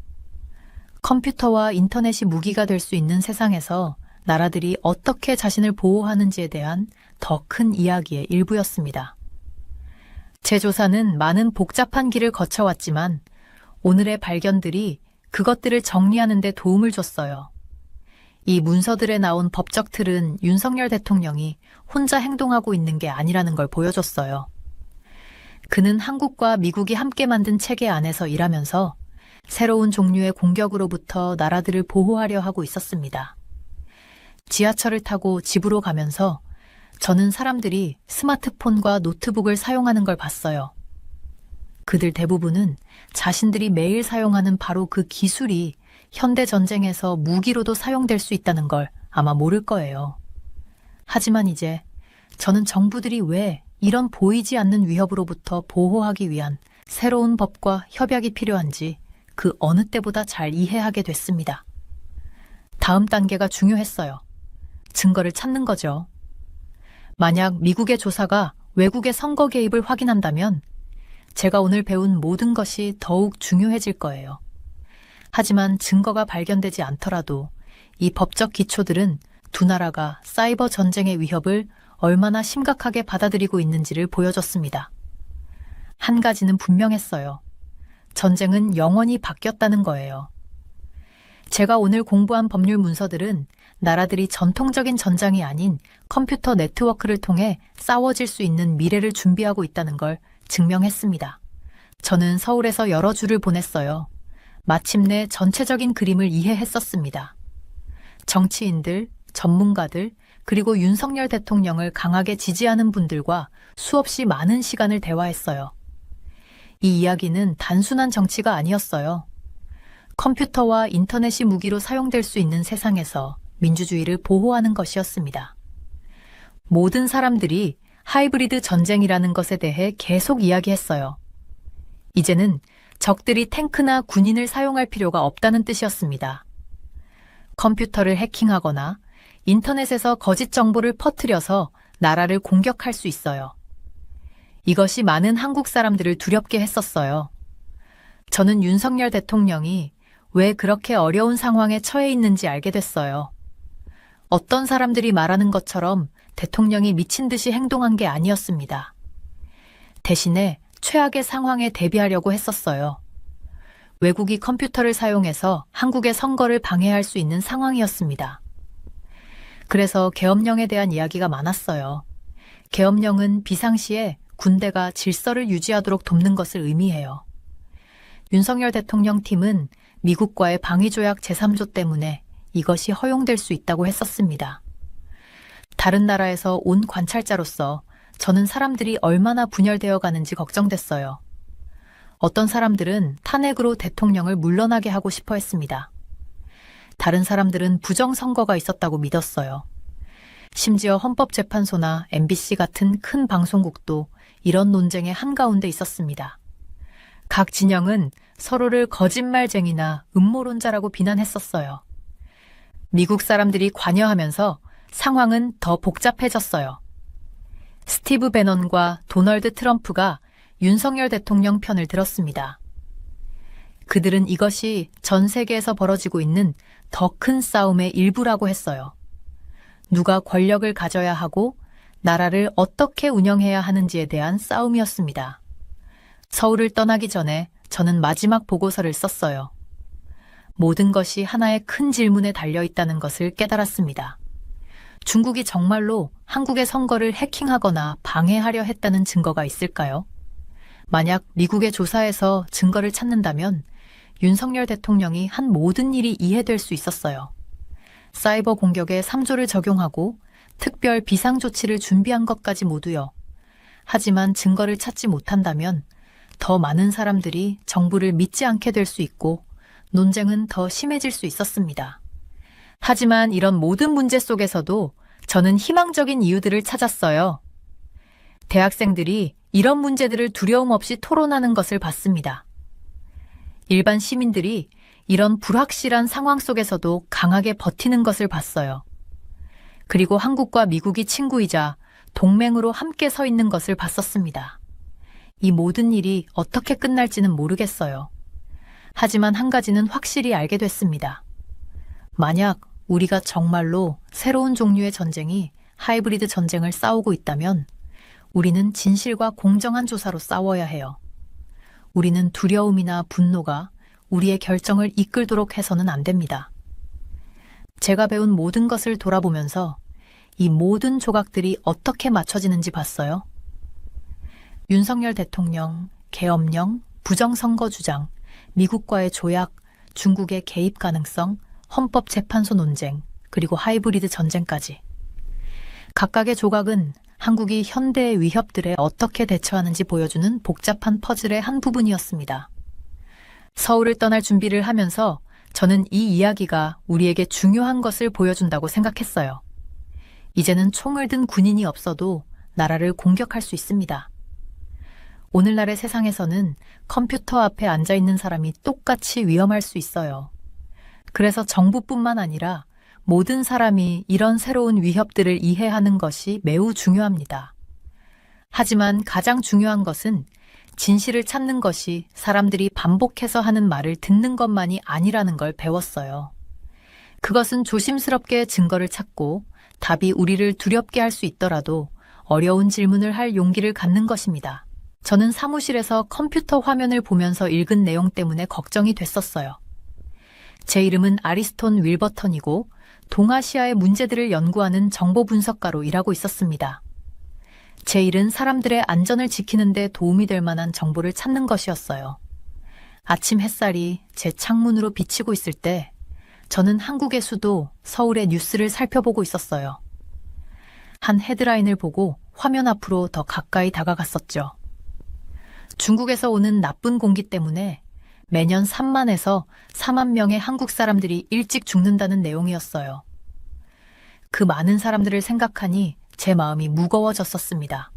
컴퓨터와 인터넷이 무기가 될 수 있는 세상에서 나라들이 어떻게 자신을 보호하는지에 대한 더 큰 이야기의 일부였습니다. 제 조사는 많은 복잡한 길을 거쳐왔지만 오늘의 발견들이 그것들을 정리하는 데 도움을 줬어요. 이 문서들에 나온 법적 틀은 윤석열 대통령이 혼자 행동하고 있는 게 아니라는 걸 보여줬어요. 그는 한국과 미국이 함께 만든 체계 안에서 일하면서 새로운 종류의 공격으로부터 나라들을 보호하려 하고 있었습니다. 지하철을 타고 집으로 가면서 저는 사람들이 스마트폰과 노트북을 사용하는 걸 봤어요. 그들 대부분은 자신들이 매일 사용하는 바로 그 기술이 현대 전쟁에서 무기로도 사용될 수 있다는 걸 아마 모를 거예요. 하지만 이제 저는 정부들이 왜 이런 보이지 않는 위협으로부터 보호하기 위한 새로운 법과 협약이 필요한지 그 어느 때보다 잘 이해하게 됐습니다. 다음 단계가 중요했어요. 증거를 찾는 거죠. 만약 미국의 조사가 외국의 선거 개입을 확인한다면 제가 오늘 배운 모든 것이 더욱 중요해질 거예요. 하지만 증거가 발견되지 않더라도 이 법적 기초들은 두 나라가 사이버 전쟁의 위협을 얼마나 심각하게 받아들이고 있는지를 보여줬습니다. 한 가지는 분명했어요. 전쟁은 영원히 바뀌었다는 거예요. 제가 오늘 공부한 법률 문서들은 나라들이 전통적인 전장이 아닌 컴퓨터 네트워크를 통해 싸워질 수 있는 미래를 준비하고 있다는 걸 증명했습니다. 저는 서울에서 여러 주를 보냈어요. 마침내 전체적인 그림을 이해했었습니다. 정치인들, 전문가들, 그리고 윤석열 대통령을 강하게 지지하는 분들과 수없이 많은 시간을 대화했어요. 이 이야기는 단순한 정치가 아니었어요. 컴퓨터와 인터넷이 무기로 사용될 수 있는 세상에서 민주주의를 보호하는 것이었습니다. 모든 사람들이 하이브리드 전쟁이라는 것에 대해 계속 이야기했어요. 이제는 적들이 탱크나 군인을 사용할 필요가 없다는 뜻이었습니다. 컴퓨터를 해킹하거나 인터넷에서 거짓 정보를 퍼뜨려서 나라를 공격할 수 있어요. 이것이 많은 한국 사람들을 두렵게 했었어요. 저는 윤석열 대통령이 왜 그렇게 어려운 상황에 처해 있는지 알게 됐어요. 어떤 사람들이 말하는 것처럼 대통령이 미친 듯이 행동한 게 아니었습니다. 대신에 최악의 상황에 대비하려고 했었어요. 외국이 컴퓨터를 사용해서 한국의 선거를 방해할 수 있는 상황이었습니다. 그래서 계엄령에 대한 이야기가 많았어요. 계엄령은 비상시에 군대가 질서를 유지하도록 돕는 것을 의미해요. 윤석열 대통령 팀은 미국과의 방위조약 제3조 때문에 이것이 허용될 수 있다고 했었습니다. 다른 나라에서 온 관찰자로서 저는 사람들이 얼마나 분열되어 가는지 걱정됐어요. 어떤 사람들은 탄핵으로 대통령을 물러나게 하고 싶어 했습니다. 다른 사람들은 부정선거가 있었다고 믿었어요. 심지어 헌법재판소나 MBC 같은 큰 방송국도 이런 논쟁의 한가운데 있었습니다. 각 진영은 서로를 거짓말쟁이나 음모론자라고 비난했었어요. 미국 사람들이 관여하면서 상황은 더 복잡해졌어요. 스티브 배넌과 도널드 트럼프가 윤석열 대통령 편을 들었습니다. 그들은 이것이 전 세계에서 벌어지고 있는 더 큰 싸움의 일부라고 했어요. 누가 권력을 가져야 하고 나라를 어떻게 운영해야 하는지에 대한 싸움이었습니다. 서울을 떠나기 전에 저는 마지막 보고서를 썼어요. 모든 것이 하나의 큰 질문에 달려있다는 것을 깨달았습니다. 중국이 정말로 한국의 선거를 해킹하거나 방해하려 했다는 증거가 있을까요? 만약 미국의 조사에서 증거를 찾는다면 윤석열 대통령이 한 모든 일이 이해될 수 있었어요. 사이버 공격에 3조를 적용하고 특별 비상조치를 준비한 것까지 모두요. 하지만 증거를 찾지 못한다면 더 많은 사람들이 정부를 믿지 않게 될 수 있고 논쟁은 더 심해질 수 있었습니다. 하지만 이런 모든 문제 속에서도 저는 희망적인 이유들을 찾았어요. 대학생들이 이런 문제들을 두려움 없이 토론하는 것을 봤습니다. 일반 시민들이 이런 불확실한 상황 속에서도 강하게 버티는 것을 봤어요. 그리고 한국과 미국이 친구이자 동맹으로 함께 서 있는 것을 봤었습니다. 이 모든 일이 어떻게 끝날지는 모르겠어요. 하지만 한 가지는 확실히 알게 됐습니다. 만약 우리가 정말로 새로운 종류의 전쟁이 하이브리드 전쟁을 싸우고 있다면 우리는 진실과 공정한 조사로 싸워야 해요. 우리는 두려움이나 분노가 우리의 결정을 이끌도록 해서는 안 됩니다. 제가 배운 모든 것을 돌아보면서 이 모든 조각들이 어떻게 맞춰지는지 봤어요. 윤석열 대통령, 계엄령, 부정선거 주장, 미국과의 조약, 중국의 개입 가능성, 헌법재판소 논쟁, 그리고 하이브리드 전쟁까지. 각각의 조각은 한국이 현대의 위협들에 어떻게 대처하는지 보여주는 복잡한 퍼즐의 한 부분이었습니다. 서울을 떠날 준비를 하면서 저는 이 이야기가 우리에게 중요한 것을 보여준다고 생각했어요. 이제는 총을 든 군인이 없어도 나라를 공격할 수 있습니다. 오늘날의 세상에서는 컴퓨터 앞에 앉아 있는 사람이 똑같이 위험할 수 있어요. 그래서 정부뿐만 아니라 모든 사람이 이런 새로운 위협들을 이해하는 것이 매우 중요합니다. 하지만 가장 중요한 것은 진실을 찾는 것이 사람들이 반복해서 하는 말을 듣는 것만이 아니라는 걸 배웠어요. 그것은 조심스럽게 증거를 찾고 답이 우리를 두렵게 할 수 있더라도 어려운 질문을 할 용기를 갖는 것입니다. 저는 사무실에서 컴퓨터 화면을 보면서 읽은 내용 때문에 걱정이 됐었어요. 제 이름은 아리스톤 윌버턴이고 동아시아의 문제들을 연구하는 정보 분석가로 일하고 있었습니다. 제 일은 사람들의 안전을 지키는 데 도움이 될 만한 정보를 찾는 것이었어요. 아침 햇살이 제 창문으로 비치고 있을 때 저는 한국의 수도 서울의 뉴스를 살펴보고 있었어요. 한 헤드라인을 보고 화면 앞으로 더 가까이 다가갔었죠. 중국에서 오는 나쁜 공기 때문에 매년 3만에서 4만 명의 한국 사람들이 일찍 죽는다는 내용이었어요. 그 많은 사람들을 생각하니 제 마음이 무거워졌었습니다.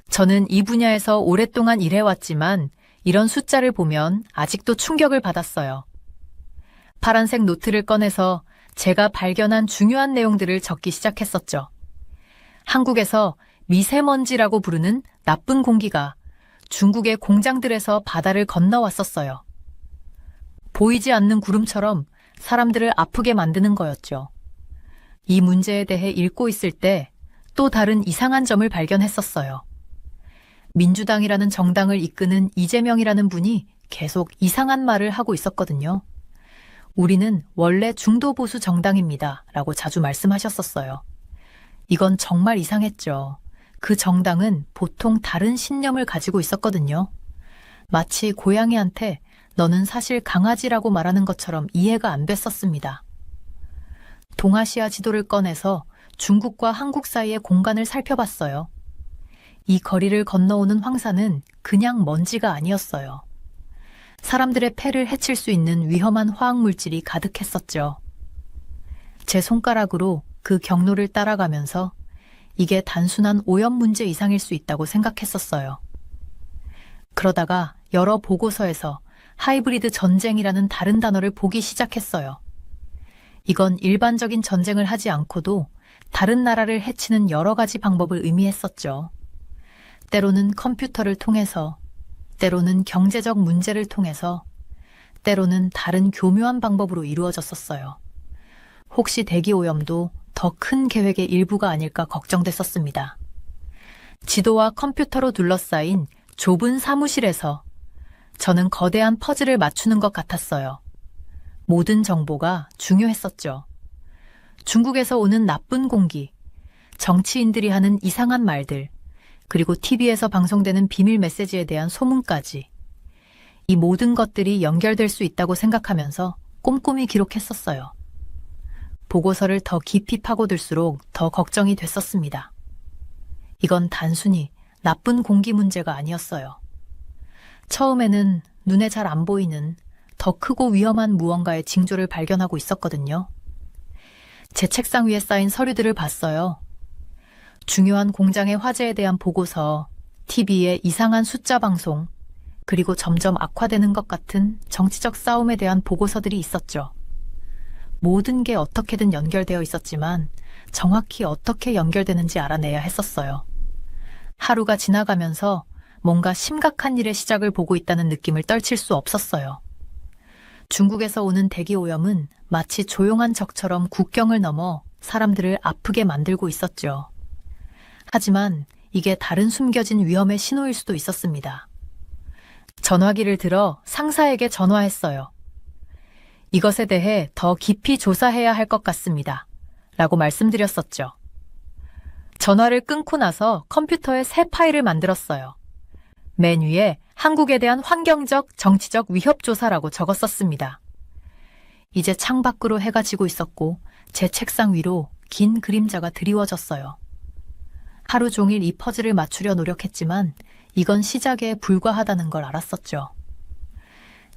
저는 이 분야에서 오랫동안 일해왔지만 이런 숫자를 보면 아직도 충격을 받았어요. 파란색 노트를 꺼내서 제가 발견한 중요한 내용들을 적기 시작했었죠. 한국에서 미세먼지라고 부르는 나쁜 공기가 중국의 공장들에서 바다를 건너왔었어요. 보이지 않는 구름처럼 사람들을 아프게 만드는 거였죠. 이 문제에 대해 읽고 있을 때 또 다른 이상한 점을 발견했었어요. 민주당이라는 정당을 이끄는 이재명이라는 분이 계속 이상한 말을 하고 있었거든요. 우리는 원래 중도보수 정당입니다. 라고 자주 말씀하셨었어요. 이건 정말 이상했죠. 그 정당은 보통 다른 신념을 가지고 있었거든요. 마치 고양이한테 너는 사실 강아지라고 말하는 것처럼 이해가 안 됐었습니다. 동아시아 지도를 꺼내서 중국과 한국 사이의 공간을 살펴봤어요. 이 거리를 건너오는 황사는 그냥 먼지가 아니었어요. 사람들의 폐를 해칠 수 있는 위험한 화학물질이 가득했었죠. 제 손가락으로 그 경로를 따라가면서 이게 단순한 오염 문제 이상일 수 있다고 생각했었어요. 그러다가 여러 보고서에서 하이브리드 전쟁이라는 다른 단어를 보기 시작했어요. 이건 일반적인 전쟁을 하지 않고도 다른 나라를 해치는 여러 가지 방법을 의미했었죠. 때로는 컴퓨터를 통해서, 때로는 경제적 문제를 통해서, 때로는 다른 교묘한 방법으로 이루어졌었어요. 혹시 대기오염도 더 큰 계획의 일부가 아닐까 걱정됐었습니다. 지도와 컴퓨터로 둘러싸인 좁은 사무실에서 저는 거대한 퍼즐을 맞추는 것 같았어요. 모든 정보가 중요했었죠. 중국에서 오는 나쁜 공기, 정치인들이 하는 이상한 말들, 그리고 TV에서 방송되는 비밀 메시지에 대한 소문까지. 이 모든 것들이 연결될 수 있다고 생각하면서 꼼꼼히 기록했었어요. 보고서를 더 깊이 파고들수록 더 걱정이 됐었습니다. 이건 단순히 나쁜 공기 문제가 아니었어요. 처음에는 눈에 잘 안 보이는 더 크고 위험한 무언가의 징조를 발견하고 있었거든요. 제 책상 위에 쌓인 서류들을 봤어요. 중요한 공장의 화재에 대한 보고서, TV의 이상한 숫자 방송, 그리고 점점 악화되는 것 같은 정치적 싸움에 대한 보고서들이 있었죠. 모든 게 어떻게든 연결되어 있었지만 정확히 어떻게 연결되는지 알아내야 했었어요. 하루가 지나가면서 뭔가 심각한 일의 시작을 보고 있다는 느낌을 떨칠 수 없었어요. 중국에서 오는 대기오염은 마치 조용한 적처럼 국경을 넘어 사람들을 아프게 만들고 있었죠. 하지만 이게 다른 숨겨진 위험의 신호일 수도 있었습니다. 전화기를 들어 상사에게 전화했어요. 이것에 대해 더 깊이 조사해야 할 것 같습니다. 라고 말씀드렸었죠. 전화를 끊고 나서 컴퓨터에 새 파일을 만들었어요. 맨 위에 한국에 대한 환경적, 정치적 위협 조사라고 적었었습니다. 이제 창밖으로 해가 지고 있었고 제 책상 위로 긴 그림자가 드리워졌어요. 하루 종일 이 퍼즐을 맞추려 노력했지만 이건 시작에 불과하다는 걸 알았었죠.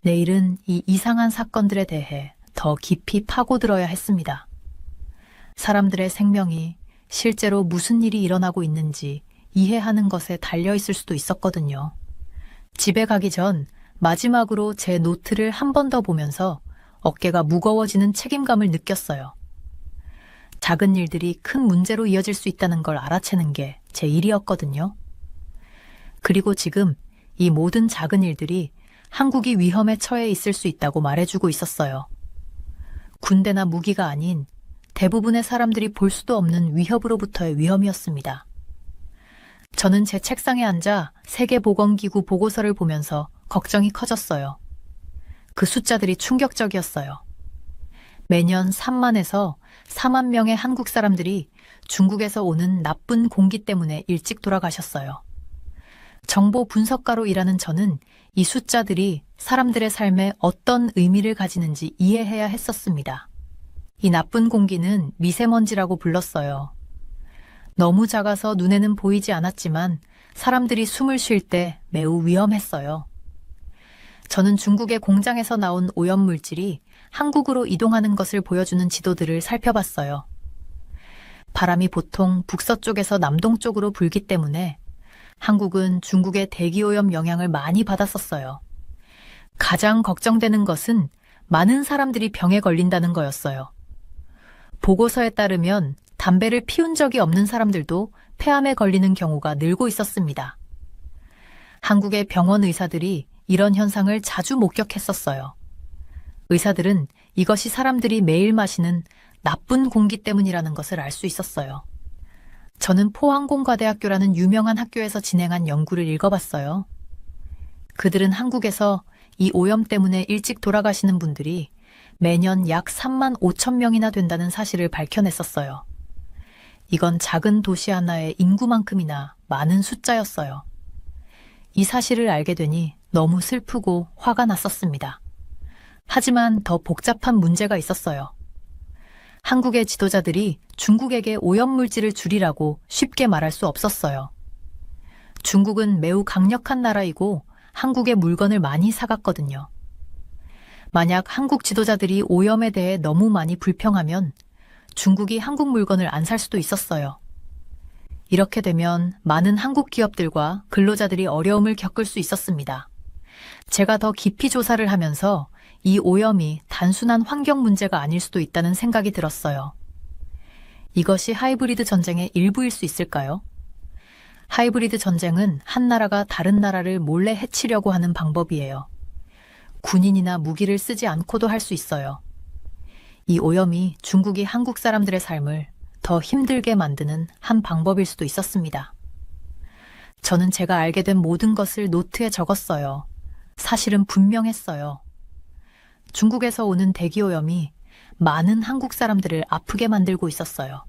내일은 이 이상한 사건들에 대해 더 깊이 파고들어야 했습니다. 사람들의 생명이 실제로 무슨 일이 일어나고 있는지 이해하는 것에 달려 있을 수도 있었거든요. 집에 가기 전 마지막으로 제 노트를 한 번 더 보면서 어깨가 무거워지는 책임감을 느꼈어요. 작은 일들이 큰 문제로 이어질 수 있다는 걸 알아채는 게 제 일이었거든요. 그리고 지금 이 모든 작은 일들이 한국이 위험에 처해 있을 수 있다고 말해주고 있었어요. 군대나 무기가 아닌 대부분의 사람들이 볼 수도 없는 위협으로부터의 위험이었습니다. 저는 제 책상에 앉아 세계보건기구 보고서를 보면서 걱정이 커졌어요. 그 숫자들이 충격적이었어요. 매년 3만에서 4만 명의 한국 사람들이 중국에서 오는 나쁜 공기 때문에 일찍 돌아가셨어요. 정보 분석가로 일하는 저는 이 숫자들이 사람들의 삶에 어떤 의미를 가지는지 이해해야 했었습니다. 이 나쁜 공기는 미세먼지라고 불렀어요. 너무 작아서 눈에는 보이지 않았지만 사람들이 숨을 쉴 때 매우 위험했어요. 저는 중국의 공장에서 나온 오염물질이 한국으로 이동하는 것을 보여주는 지도들을 살펴봤어요. 바람이 보통 북서쪽에서 남동쪽으로 불기 때문에 한국은 중국의 대기오염 영향을 많이 받았었어요. 가장 걱정되는 것은 많은 사람들이 병에 걸린다는 거였어요. 보고서에 따르면 담배를 피운 적이 없는 사람들도 폐암에 걸리는 경우가 늘고 있었습니다. 한국의 병원 의사들이 이런 현상을 자주 목격했었어요. 의사들은 이것이 사람들이 매일 마시는 나쁜 공기 때문이라는 것을 알 수 있었어요. 저는 포항공과대학교라는 유명한 학교에서 진행한 연구를 읽어봤어요. 그들은 한국에서 이 오염 때문에 일찍 돌아가시는 분들이 매년 약 3만 5천 명이나 된다는 사실을 밝혀냈었어요. 이건 작은 도시 하나의 인구만큼이나 많은 숫자였어요. 이 사실을 알게 되니 너무 슬프고 화가 났었습니다. 하지만 더 복잡한 문제가 있었어요. 한국의 지도자들이 중국에게 오염물질을 줄이라고 쉽게 말할 수 없었어요. 중국은 매우 강력한 나라이고 한국의 물건을 많이 사갔거든요. 만약 한국 지도자들이 오염에 대해 너무 많이 불평하면 중국이 한국 물건을 안 살 수도 있었어요. 이렇게 되면 많은 한국 기업들과 근로자들이 어려움을 겪을 수 있었습니다. 제가 더 깊이 조사를 하면서 이 오염이 단순한 환경 문제가 아닐 수도 있다는 생각이 들었어요. 이것이 하이브리드 전쟁의 일부일 수 있을까요? 하이브리드 전쟁은 한 나라가 다른 나라를 몰래 해치려고 하는 방법이에요. 군인이나 무기를 쓰지 않고도 할 수 있어요. 이 오염이 중국이 한국 사람들의 삶을 더 힘들게 만드는 한 방법일 수도 있었습니다. 저는 제가 알게 된 모든 것을 노트에 적었어요. 사실은 분명했어요. 중국에서 오는 대기오염이 많은 한국 사람들을 아프게 만들고 있었어요.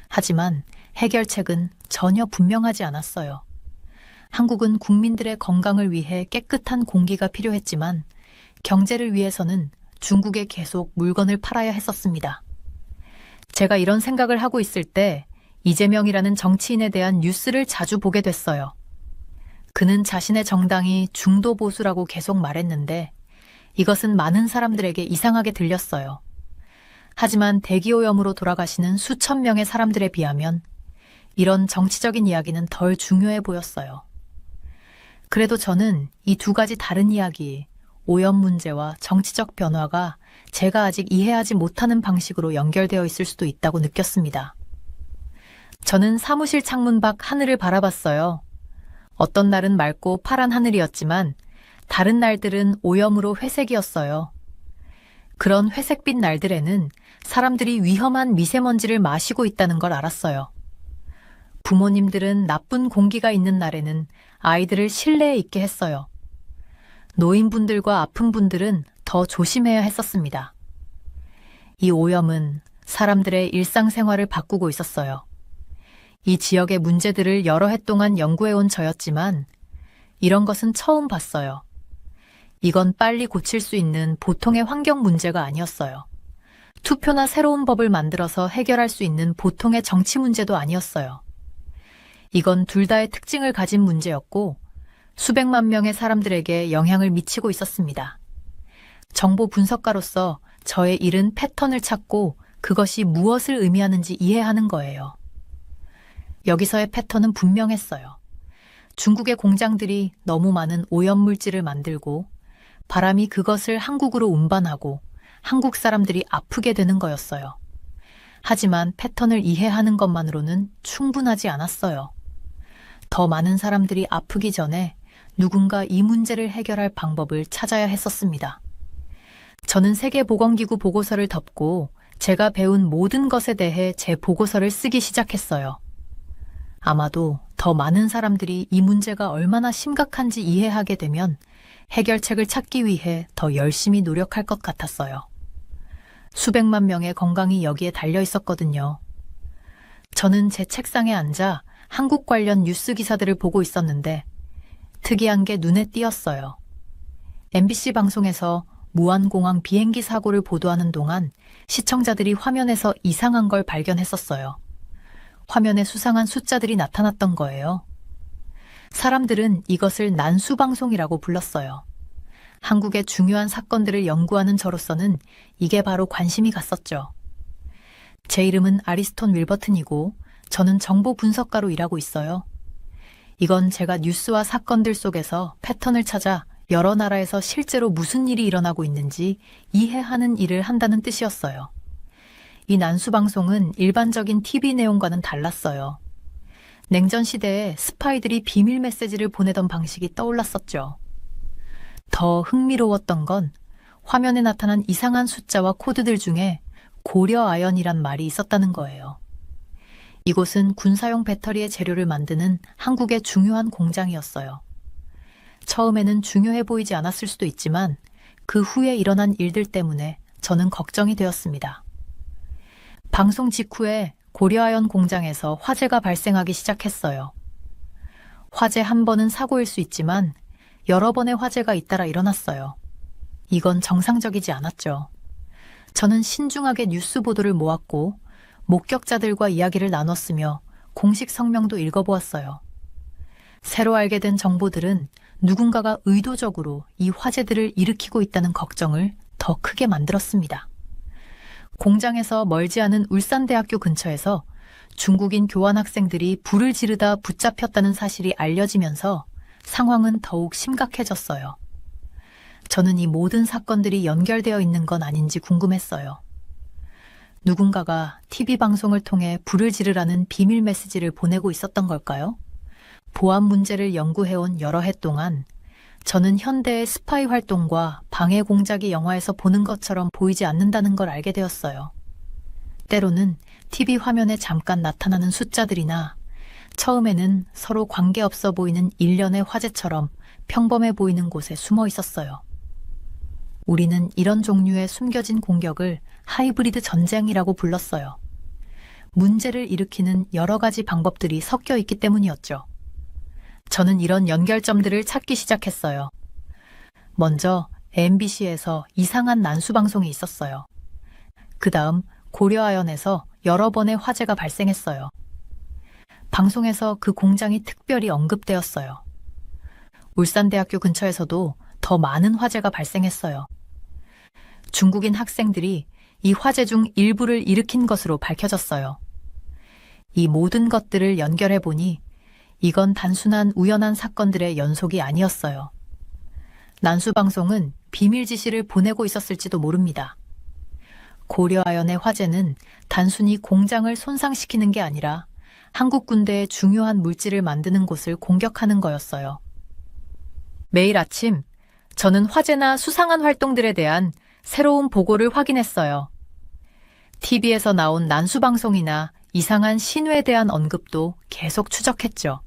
하지만 해결책은 전혀 분명하지 않았어요. 한국은 국민들의 건강을 위해 깨끗한 공기가 필요했지만 경제를 위해서는 중국에 계속 물건을 팔아야 했었습니다. 제가 이런 생각을 하고 있을 때 이재명이라는 정치인에 대한 뉴스를 자주 보게 됐어요. 그는 자신의 정당이 중도 보수라고 계속 말했는데 이것은 많은 사람들에게 이상하게 들렸어요. 하지만 대기오염으로 돌아가시는 수천 명의 사람들에 비하면 이런 정치적인 이야기는 덜 중요해 보였어요. 그래도 저는 이 두 가지 다른 이야기, 오염 문제와 정치적 변화가 제가 아직 이해하지 못하는 방식으로 연결되어 있을 수도 있다고 느꼈습니다. 저는 사무실 창문 밖 하늘을 바라봤어요. 어떤 날은 맑고 파란 하늘이었지만 다른 날들은 오염으로 회색이었어요. 그런 회색빛 날들에는 사람들이 위험한 미세먼지를 마시고 있다는 걸 알았어요. 부모님들은 나쁜 공기가 있는 날에는 아이들을 실내에 있게 했어요. 노인분들과 아픈 분들은 더 조심해야 했었습니다. 이 오염은 사람들의 일상생활을 바꾸고 있었어요. 이 지역의 문제들을 여러 해 동안 연구해온 저였지만 이런 것은 처음 봤어요. 이건 빨리 고칠 수 있는 보통의 환경 문제가 아니었어요. 투표나 새로운 법을 만들어서 해결할 수 있는 보통의 정치 문제도 아니었어요. 이건 둘 다의 특징을 가진 문제였고 수백만 명의 사람들에게 영향을 미치고 있었습니다. 정보 분석가로서 저의 일은 패턴을 찾고 그것이 무엇을 의미하는지 이해하는 거예요. 여기서의 패턴은 분명했어요. 중국의 공장들이 너무 많은 오염물질을 만들고 바람이 그것을 한국으로 운반하고 한국 사람들이 아프게 되는 거였어요. 하지만 패턴을 이해하는 것만으로는 충분하지 않았어요. 더 많은 사람들이 아프기 전에 누군가 이 문제를 해결할 방법을 찾아야 했었습니다. 저는 세계보건기구 보고서를 덮고 제가 배운 모든 것에 대해 제 보고서를 쓰기 시작했어요. 아마도 더 많은 사람들이 이 문제가 얼마나 심각한지 이해하게 되면 해결책을 찾기 위해 더 열심히 노력할 것 같았어요. 수백만 명의 건강이 여기에 달려 있었거든요. 저는 제 책상에 앉아 한국 관련 뉴스 기사들을 보고 있었는데 특이한 게 눈에 띄었어요. MBC 방송에서 무안공항 비행기 사고를 보도하는 동안 시청자들이 화면에서 이상한 걸 발견했었어요. 화면에 수상한 숫자들이 나타났던 거예요. 사람들은 이것을 난수방송이라고 불렀어요. 한국의 중요한 사건들을 연구하는 저로서는 이게 바로 관심이 갔었죠. 제 이름은 아리스톤 윌버튼이고 저는 정보 분석가로 일하고 있어요. 이건 제가 뉴스와 사건들 속에서 패턴을 찾아 여러 나라에서 실제로 무슨 일이 일어나고 있는지 이해하는 일을 한다는 뜻이었어요. 이 난수방송은 일반적인 TV 내용과는 달랐어요. 냉전 시대에 스파이들이 비밀 메시지를 보내던 방식이 떠올랐었죠. 더 흥미로웠던 건 화면에 나타난 이상한 숫자와 코드들 중에 고려아연이란 말이 있었다는 거예요. 이곳은 군사용 배터리의 재료를 만드는 한국의 중요한 공장이었어요. 처음에는 중요해 보이지 않았을 수도 있지만 그 후에 일어난 일들 때문에 저는 걱정이 되었습니다. 방송 직후에 고려아연 공장에서 화재가 발생하기 시작했어요. 화재 한 번은 사고일 수 있지만 여러 번의 화재가 잇따라 일어났어요. 이건 정상적이지 않았죠. 저는 신중하게 뉴스 보도를 모았고 목격자들과 이야기를 나눴으며 공식 성명도 읽어보았어요. 새로 알게 된 정보들은 누군가가 의도적으로 이 화재들을 일으키고 있다는 걱정을 더 크게 만들었습니다. 공장에서 멀지 않은 울산대학교 근처에서 중국인 교환학생들이 불을 지르다 붙잡혔다는 사실이 알려지면서 상황은 더욱 심각해졌어요. 저는 이 모든 사건들이 연결되어 있는 건 아닌지 궁금했어요. 누군가가 TV 방송을 통해 불을 지르라는 비밀 메시지를 보내고 있었던 걸까요? 보안 문제를 연구해온 여러 해 동안 저는 현대의 스파이 활동과 방해 공작이 영화에서 보는 것처럼 보이지 않는다는 걸 알게 되었어요. 때로는 TV 화면에 잠깐 나타나는 숫자들이나 처음에는 서로 관계없어 보이는 일련의 화재처럼 평범해 보이는 곳에 숨어 있었어요. 우리는 이런 종류의 숨겨진 공격을 하이브리드 전쟁이라고 불렀어요. 문제를 일으키는 여러 가지 방법들이 섞여 있기 때문이었죠. 저는 이런 연결점들을 찾기 시작했어요. 먼저 MBC에서 이상한 난수방송이 있었어요. 그 다음 고려아연에서 여러 번의 화재가 발생했어요. 방송에서 그 공장이 특별히 언급되었어요. 울산대학교 근처에서도 더 많은 화재가 발생했어요. 중국인 학생들이 이 화재 중 일부를 일으킨 것으로 밝혀졌어요. 이 모든 것들을 연결해 보니 이건 단순한 우연한 사건들의 연속이 아니었어요. 난수방송은 비밀 지시를 보내고 있었을지도 모릅니다. 고려아연의 화재는 단순히 공장을 손상시키는 게 아니라 한국 군대의 중요한 물질을 만드는 곳을 공격하는 거였어요. 매일 아침 저는 화재나 수상한 활동들에 대한 새로운 보고를 확인했어요. TV에서 나온 난수방송이나 이상한 신호에 대한 언급도 계속 추적했죠.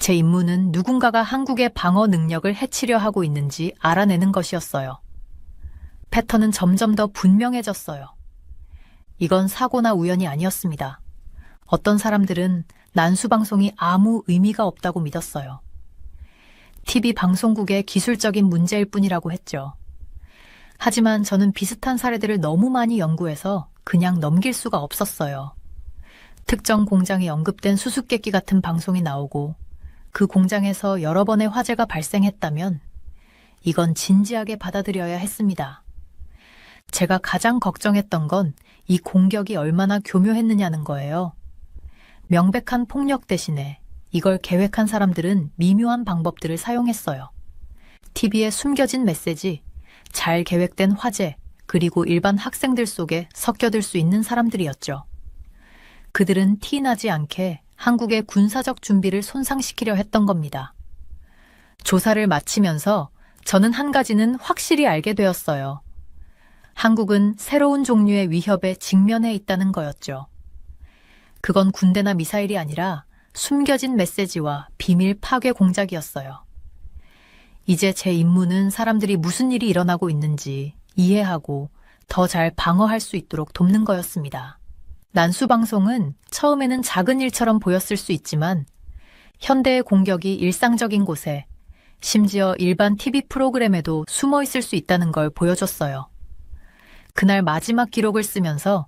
제 임무는 누군가가 한국의 방어 능력을 해치려 하고 있는지 알아내는 것이었어요. 패턴은 점점 더 분명해졌어요. 이건 사고나 우연이 아니었습니다. 어떤 사람들은 난수방송이 아무 의미가 없다고 믿었어요. TV 방송국의 기술적인 문제일 뿐이라고 했죠. 하지만 저는 비슷한 사례들을 너무 많이 연구해서 그냥 넘길 수가 없었어요. 특정 공장이 언급된 수수께끼 같은 방송이 나오고 그 공장에서 여러 번의 화재가 발생했다면 이건 진지하게 받아들여야 했습니다. 제가 가장 걱정했던 건 이 공격이 얼마나 교묘했느냐는 거예요. 명백한 폭력 대신에 이걸 계획한 사람들은 미묘한 방법들을 사용했어요. TV에 숨겨진 메시지, 잘 계획된 화재, 그리고 일반 학생들 속에 섞여들 수 있는 사람들이었죠. 그들은 티나지 않게 한국의 군사적 준비를 손상시키려 했던 겁니다. 조사를 마치면서 저는 한 가지는 확실히 알게 되었어요. 한국은 새로운 종류의 위협에 직면해 있다는 거였죠. 그건 군대나 미사일이 아니라 숨겨진 메시지와 비밀 파괴 공작이었어요. 이제 제 임무는 사람들이 무슨 일이 일어나고 있는지 이해하고 더 잘 방어할 수 있도록 돕는 거였습니다. 난수방송은 처음에는 작은 일처럼 보였을 수 있지만 현대의 공격이 일상적인 곳에 심지어 일반 TV 프로그램에도 숨어 있을 수 있다는 걸 보여줬어요. 그날 마지막 기록을 쓰면서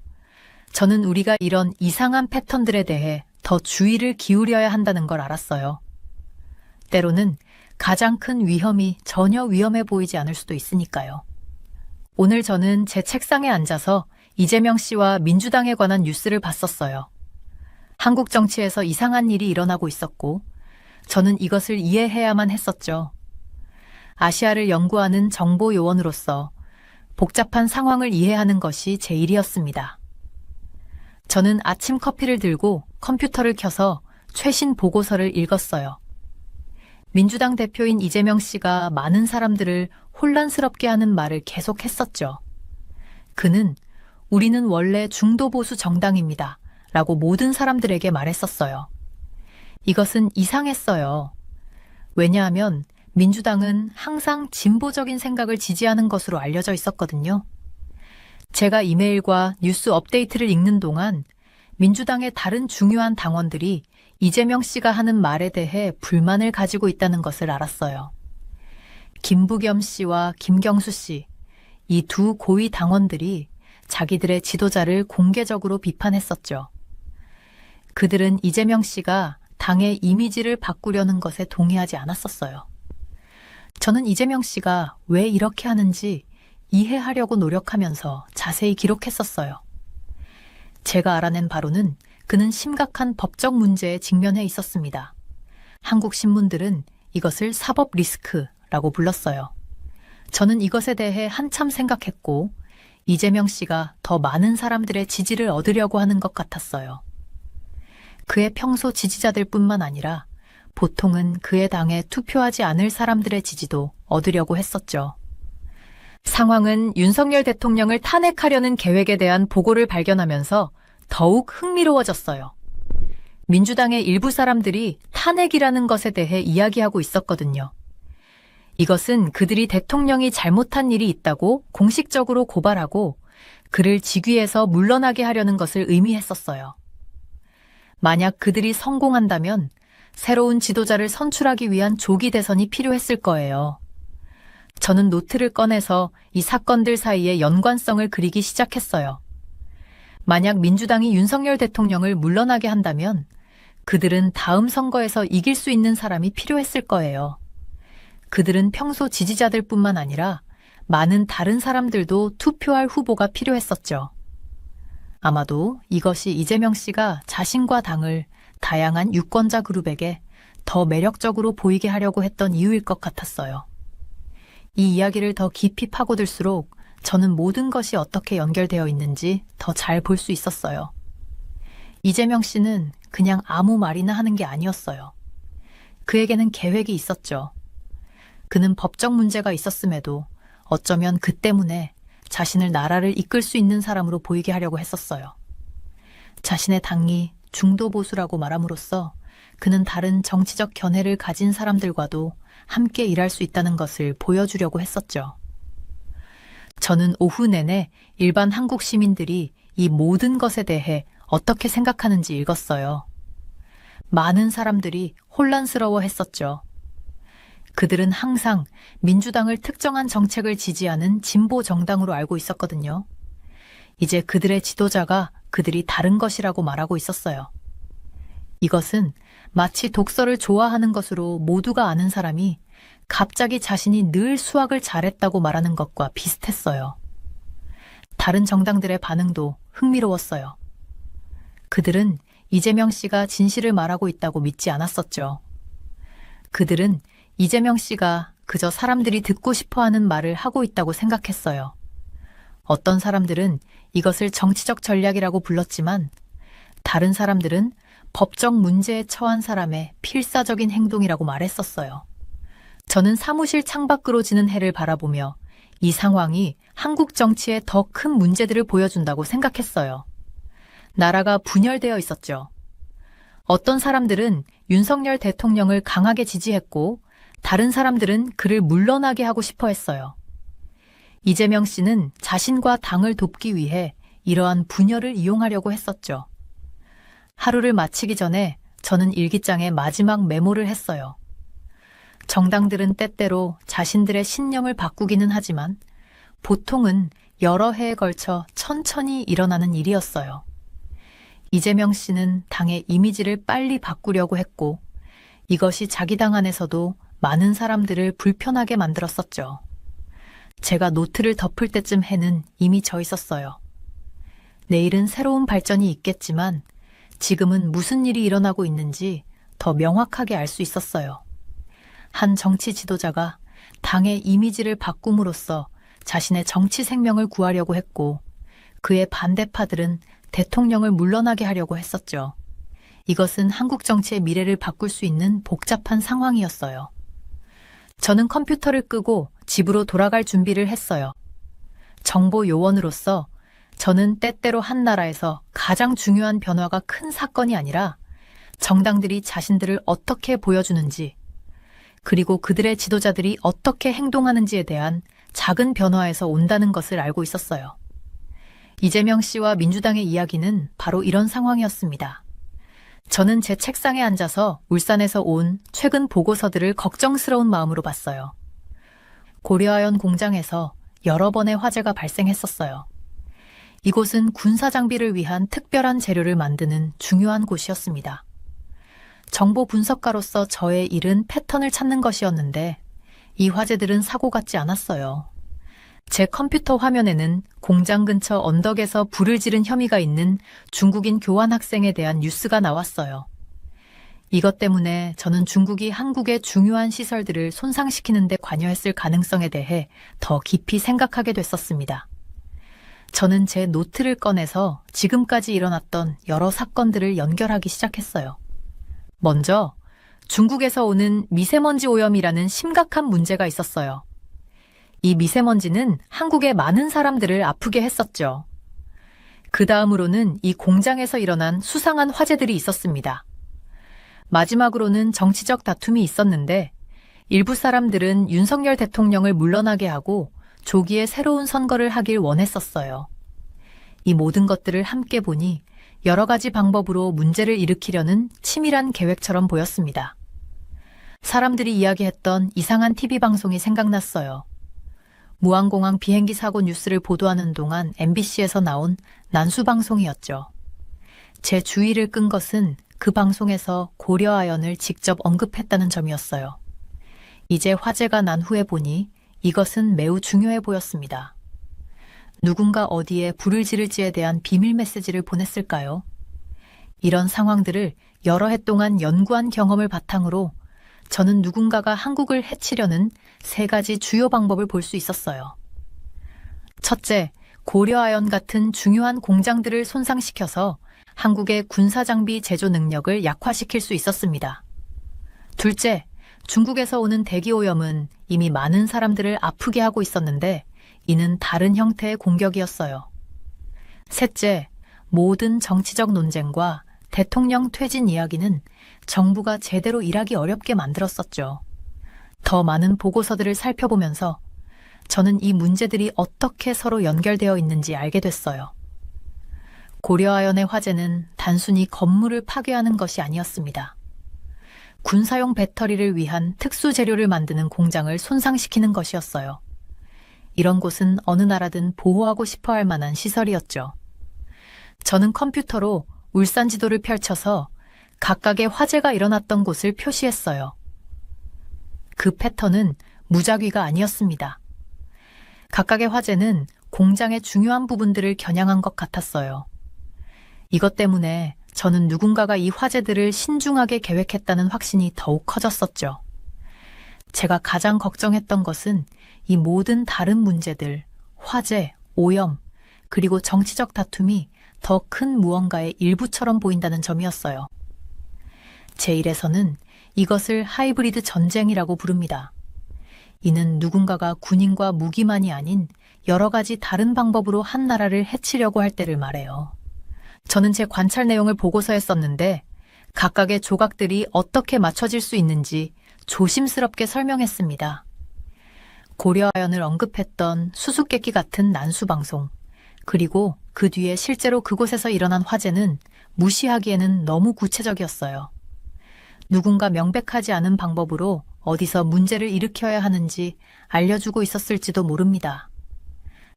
저는 우리가 이런 이상한 패턴들에 대해 더 주의를 기울여야 한다는 걸 알았어요. 때로는 가장 큰 위험이 전혀 위험해 보이지 않을 수도 있으니까요. 오늘 저는 제 책상에 앉아서 이재명 씨와 민주당에 관한 뉴스를 봤었어요. 한국 정치에서 이상한 일이 일어나고 있었고 저는 이것을 이해해야만 했었죠. 아시아를 연구하는 정보 요원으로서 복잡한 상황을 이해하는 것이 제 일이었습니다. 저는 아침 커피를 들고 컴퓨터를 켜서 최신 보고서를 읽었어요. 민주당 대표인 이재명 씨가 많은 사람들을 혼란스럽게 하는 말을 계속했었죠. 그는 우리는 원래 중도보수 정당입니다. 라고 모든 사람들에게 말했었어요. 이것은 이상했어요. 왜냐하면 민주당은 항상 진보적인 생각을 지지하는 것으로 알려져 있었거든요. 제가 이메일과 뉴스 업데이트를 읽는 동안 민주당의 다른 중요한 당원들이 이재명 씨가 하는 말에 대해 불만을 가지고 있다는 것을 알았어요. 김부겸 씨와 김경수 씨, 이 두 고위 당원들이 자기들의 지도자를 공개적으로 비판했었죠. 그들은 이재명 씨가 당의 이미지를 바꾸려는 것에 동의하지 않았었어요. 저는 이재명 씨가 왜 이렇게 하는지 이해하려고 노력하면서 자세히 기록했었어요. 제가 알아낸 바로는 그는 심각한 법적 문제에 직면해 있었습니다. 한국 신문들은 이것을 사법 리스크라고 불렀어요. 저는 이것에 대해 한참 생각했고 이재명 씨가 더 많은 사람들의 지지를 얻으려고 하는 것 같았어요. 그의 평소 지지자들 뿐만 아니라 보통은 그의 당에 투표하지 않을 사람들의 지지도 얻으려고 했었죠. 상황은 윤석열 대통령을 탄핵하려는 계획에 대한 보고를 발견하면서 더욱 흥미로워졌어요. 민주당의 일부 사람들이 탄핵이라는 것에 대해 이야기하고 있었거든요. 이것은 그들이 대통령이 잘못한 일이 있다고 공식적으로 고발하고 그를 직위에서 물러나게 하려는 것을 의미했었어요. 만약 그들이 성공한다면 새로운 지도자를 선출하기 위한 조기 대선이 필요했을 거예요. 저는 노트를 꺼내서 이 사건들 사이의 연관성을 그리기 시작했어요. 만약 민주당이 윤석열 대통령을 물러나게 한다면 그들은 다음 선거에서 이길 수 있는 사람이 필요했을 거예요. 그들은 평소 지지자들 뿐만 아니라 많은 다른 사람들도 투표할 후보가 필요했었죠. 아마도 이것이 이재명 씨가 자신과 당을 다양한 유권자 그룹에게 더 매력적으로 보이게 하려고 했던 이유일 것 같았어요. 이 이야기를 더 깊이 파고들수록 저는 모든 것이 어떻게 연결되어 있는지 더 잘 볼 수 있었어요. 이재명 씨는 그냥 아무 말이나 하는 게 아니었어요. 그에게는 계획이 있었죠. 그는 법적 문제가 있었음에도 어쩌면 그 때문에 자신을 나라를 이끌 수 있는 사람으로 보이게 하려고 했었어요. 자신의 당이 중도보수라고 말함으로써 그는 다른 정치적 견해를 가진 사람들과도 함께 일할 수 있다는 것을 보여주려고 했었죠. 저는 오후 내내 일반 한국 시민들이 이 모든 것에 대해 어떻게 생각하는지 읽었어요. 많은 사람들이 혼란스러워 했었죠. 그들은 항상 민주당을 특정한 정책을 지지하는 진보 정당으로 알고 있었거든요. 이제 그들의 지도자가 그들이 다른 것이라고 말하고 있었어요. 이것은 마치 독서를 좋아하는 것으로 모두가 아는 사람이 갑자기 자신이 늘 수학을 잘했다고 말하는 것과 비슷했어요. 다른 정당들의 반응도 흥미로웠어요. 그들은 이재명 씨가 진실을 말하고 있다고 믿지 않았었죠. 그들은 이재명 씨가 그저 사람들이 듣고 싶어하는 말을 하고 있다고 생각했어요. 어떤 사람들은 이것을 정치적 전략이라고 불렀지만 다른 사람들은 법적 문제에 처한 사람의 필사적인 행동이라고 말했었어요. 저는 사무실 창밖으로 지는 해를 바라보며 이 상황이 한국 정치에 더 큰 문제들을 보여준다고 생각했어요. 나라가 분열되어 있었죠. 어떤 사람들은 윤석열 대통령을 강하게 지지했고 다른 사람들은 그를 물러나게 하고 싶어 했어요. 이재명 씨는 자신과 당을 돕기 위해 이러한 분열을 이용하려고 했었죠. 하루를 마치기 전에 저는 일기장에 마지막 메모를 했어요. 정당들은 때때로 자신들의 신념을 바꾸기는 하지만 보통은 여러 해에 걸쳐 천천히 일어나는 일이었어요. 이재명 씨는 당의 이미지를 빨리 바꾸려고 했고 이것이 자기 당 안에서도 많은 사람들을 불편하게 만들었었죠. 제가 노트를 덮을 때쯤 해는 이미 져 있었어요. 내일은 새로운 발전이 있겠지만 지금은 무슨 일이 일어나고 있는지 더 명확하게 알 수 있었어요. 한 정치 지도자가 당의 이미지를 바꿈으로써 자신의 정치 생명을 구하려고 했고 그의 반대파들은 대통령을 물러나게 하려고 했었죠. 이것은 한국 정치의 미래를 바꿀 수 있는 복잡한 상황이었어요. 저는 컴퓨터를 끄고 집으로 돌아갈 준비를 했어요. 정보 요원으로서 저는 때때로 한 나라에서 가장 중요한 변화가 큰 사건이 아니라 정당들이 자신들을 어떻게 보여주는지 그리고 그들의 지도자들이 어떻게 행동하는지에 대한 작은 변화에서 온다는 것을 알고 있었어요. 이재명 씨와 민주당의 이야기는 바로 이런 상황이었습니다. 저는 제 책상에 앉아서 울산에서 온 최근 보고서들을 걱정스러운 마음으로 봤어요. 고려아연 공장에서 여러 번의 화재가 발생했었어요. 이곳은 군사 장비를 위한 특별한 재료를 만드는 중요한 곳이었습니다. 정보 분석가로서 저의 일은 패턴을 찾는 것이었는데 이 화재들은 사고 같지 않았어요. 제 컴퓨터 화면에는 공장 근처 언덕에서 불을 지른 혐의가 있는 중국인 교환학생에 대한 뉴스가 나왔어요. 이것 때문에 저는 중국이 한국의 중요한 시설들을 손상시키는 데 관여했을 가능성에 대해 더 깊이 생각하게 됐었습니다. 저는 제 노트를 꺼내서 지금까지 일어났던 여러 사건들을 연결하기 시작했어요. 먼저 중국에서 오는 미세먼지 오염이라는 심각한 문제가 있었어요. 이 미세먼지는 한국의 많은 사람들을 아프게 했었죠. 그 다음으로는 이 공장에서 일어난 수상한 화재들이 있었습니다. 마지막으로는 정치적 다툼이 있었는데 일부 사람들은 윤석열 대통령을 물러나게 하고 조기에 새로운 선거를 하길 원했었어요. 이 모든 것들을 함께 보니 여러 가지 방법으로 문제를 일으키려는 치밀한 계획처럼 보였습니다. 사람들이 이야기했던 이상한 TV 방송이 생각났어요. 무안공항 비행기 사고 뉴스를 보도하는 동안 MBC에서 나온 난수방송이었죠. 제 주의를 끈 것은 그 방송에서 고려아연을 직접 언급했다는 점이었어요. 이제 화재가 난 후에 보니 이것은 매우 중요해 보였습니다. 누군가 어디에 불을 지를지에 대한 비밀 메시지를 보냈을까요? 이런 상황들을 여러 해 동안 연구한 경험을 바탕으로 저는 누군가가 한국을 해치려는 3가지 주요 방법을 볼 수 있었어요. 첫째, 고려아연 같은 중요한 공장들을 손상시켜서 한국의 군사장비 제조 능력을 약화시킬 수 있었습니다. 둘째, 중국에서 오는 대기오염은 이미 많은 사람들을 아프게 하고 있었는데 이는 다른 형태의 공격이었어요. 셋째, 모든 정치적 논쟁과 대통령 퇴진 이야기는 정부가 제대로 일하기 어렵게 만들었었죠. 더 많은 보고서들을 살펴보면서 저는 이 문제들이 어떻게 서로 연결되어 있는지 알게 됐어요. 고려아연의 화재는 단순히 건물을 파괴하는 것이 아니었습니다. 군사용 배터리를 위한 특수 재료를 만드는 공장을 손상시키는 것이었어요. 이런 곳은 어느 나라든 보호하고 싶어 할 만한 시설이었죠. 저는 컴퓨터로 울산 지도를 펼쳐서 각각의 화재가 일어났던 곳을 표시했어요. 그 패턴은 무작위가 아니었습니다. 각각의 화재는 공장의 중요한 부분들을 겨냥한 것 같았어요. 이것 때문에 저는 누군가가 이 화재들을 신중하게 계획했다는 확신이 더욱 커졌었죠. 제가 가장 걱정했던 것은 이 모든 다른 문제들, 화재, 오염, 그리고 정치적 다툼이 더 큰 무언가의 일부처럼 보인다는 점이었어요. 제1에서는 이것을 하이브리드 전쟁이라고 부릅니다. 이는 누군가가 군인과 무기만이 아닌 여러 가지 다른 방법으로 한 나라를 해치려고 할 때를 말해요. 저는 제 관찰 내용을 보고서에 썼는데 각각의 조각들이 어떻게 맞춰질 수 있는지 조심스럽게 설명했습니다. 고려아연을 언급했던 수수께끼 같은 난수방송, 그리고 그 뒤에 실제로 그곳에서 일어난 화재는 무시하기에는 너무 구체적이었어요. 누군가 명백하지 않은 방법으로 어디서 문제를 일으켜야 하는지 알려주고 있었을지도 모릅니다.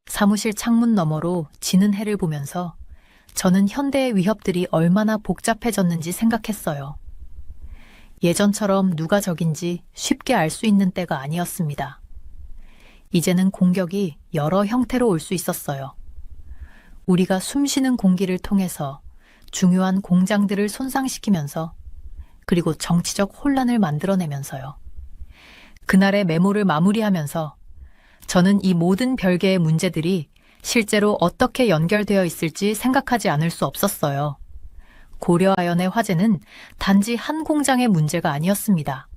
사무실 창문 너머로 지는 해를 보면서 저는 현대의 위협들이 얼마나 복잡해졌는지 생각했어요. 예전처럼 누가 적인지 쉽게 알 수 있는 때가 아니었습니다. 이제는 공격이 여러 형태로 올 수 있었어요. 우리가 숨쉬는 공기를 통해서 중요한 공장들을 손상시키면서 그리고 정치적 혼란을 만들어내면서요. 그날의 메모를 마무리하면서 저는 이 모든 별개의 문제들이 실제로 어떻게 연결되어 있을지 생각하지 않을 수 없었어요. 고려아연의 화재는 단지 한 공장의 문제가 아니었습니다.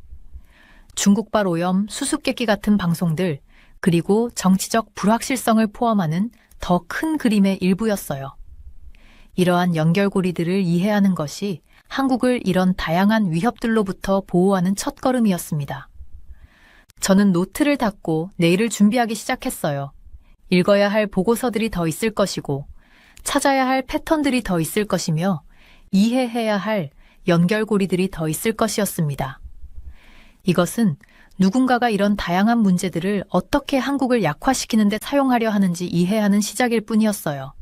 중국발 오염, 수수께끼 같은 방송들, 그리고 정치적 불확실성을 포함하는 더 큰 그림의 일부였어요. 이러한 연결고리들을 이해하는 것이 한국을 이런 다양한 위협들로부터 보호하는 첫걸음이었습니다. 저는 노트를 닫고 내일을 준비하기 시작했어요. 읽어야 할 보고서들이 더 있을 것이고, 찾아야 할 패턴들이 더 있을 것이며, 이해해야 할 연결고리들이 더 있을 것이었습니다. 이것은 누군가가 이런 다양한 문제들을 어떻게 한국을 약화시키는 데 사용하려 하는지 이해하는 시작일 뿐이었어요.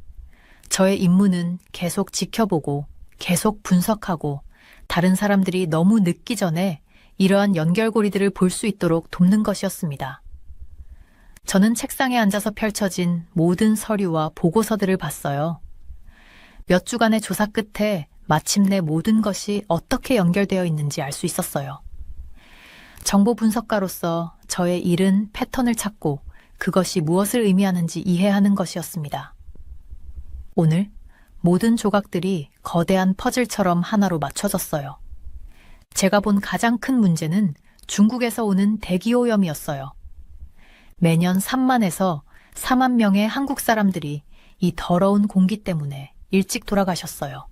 저의 임무는 계속 지켜보고, 계속 분석하고, 다른 사람들이 너무 늦기 전에 이러한 연결고리들을 볼 수 있도록 돕는 것이었습니다. 저는 책상에 앉아서 펼쳐진 모든 서류와 보고서들을 봤어요. 몇 주간의 조사 끝에 마침내 모든 것이 어떻게 연결되어 있는지 알 수 있었어요. 정보 분석가로서 저의 일은 패턴을 찾고 그것이 무엇을 의미하는지 이해하는 것이었습니다. 오늘 모든 조각들이 거대한 퍼즐처럼 하나로 맞춰졌어요. 제가 본 가장 큰 문제는 중국에서 오는 대기오염이었어요. 매년 3만에서 4만 명의 한국 사람들이 이 더러운 공기 때문에 일찍 돌아가셨어요.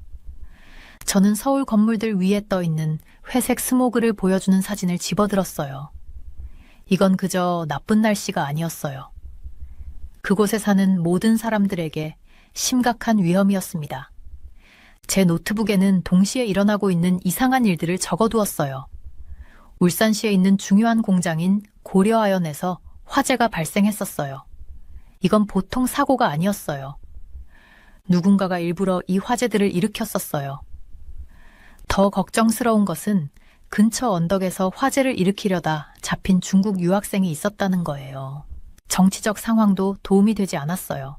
저는 서울 건물들 위에 떠 있는 회색 스모그를 보여주는 사진을 집어들었어요. 이건 그저 나쁜 날씨가 아니었어요. 그곳에 사는 모든 사람들에게 심각한 위험이었습니다. 제 노트북에는 동시에 일어나고 있는 이상한 일들을 적어두었어요. 울산시에 있는 중요한 공장인 고려아연에서 화재가 발생했었어요. 이건 보통 사고가 아니었어요. 누군가가 일부러 이 화재들을 일으켰었어요. 더 걱정스러운 것은 근처 언덕에서 화재를 일으키려다 잡힌 중국 유학생이 있었다는 거예요. 정치적 상황도 도움이 되지 않았어요.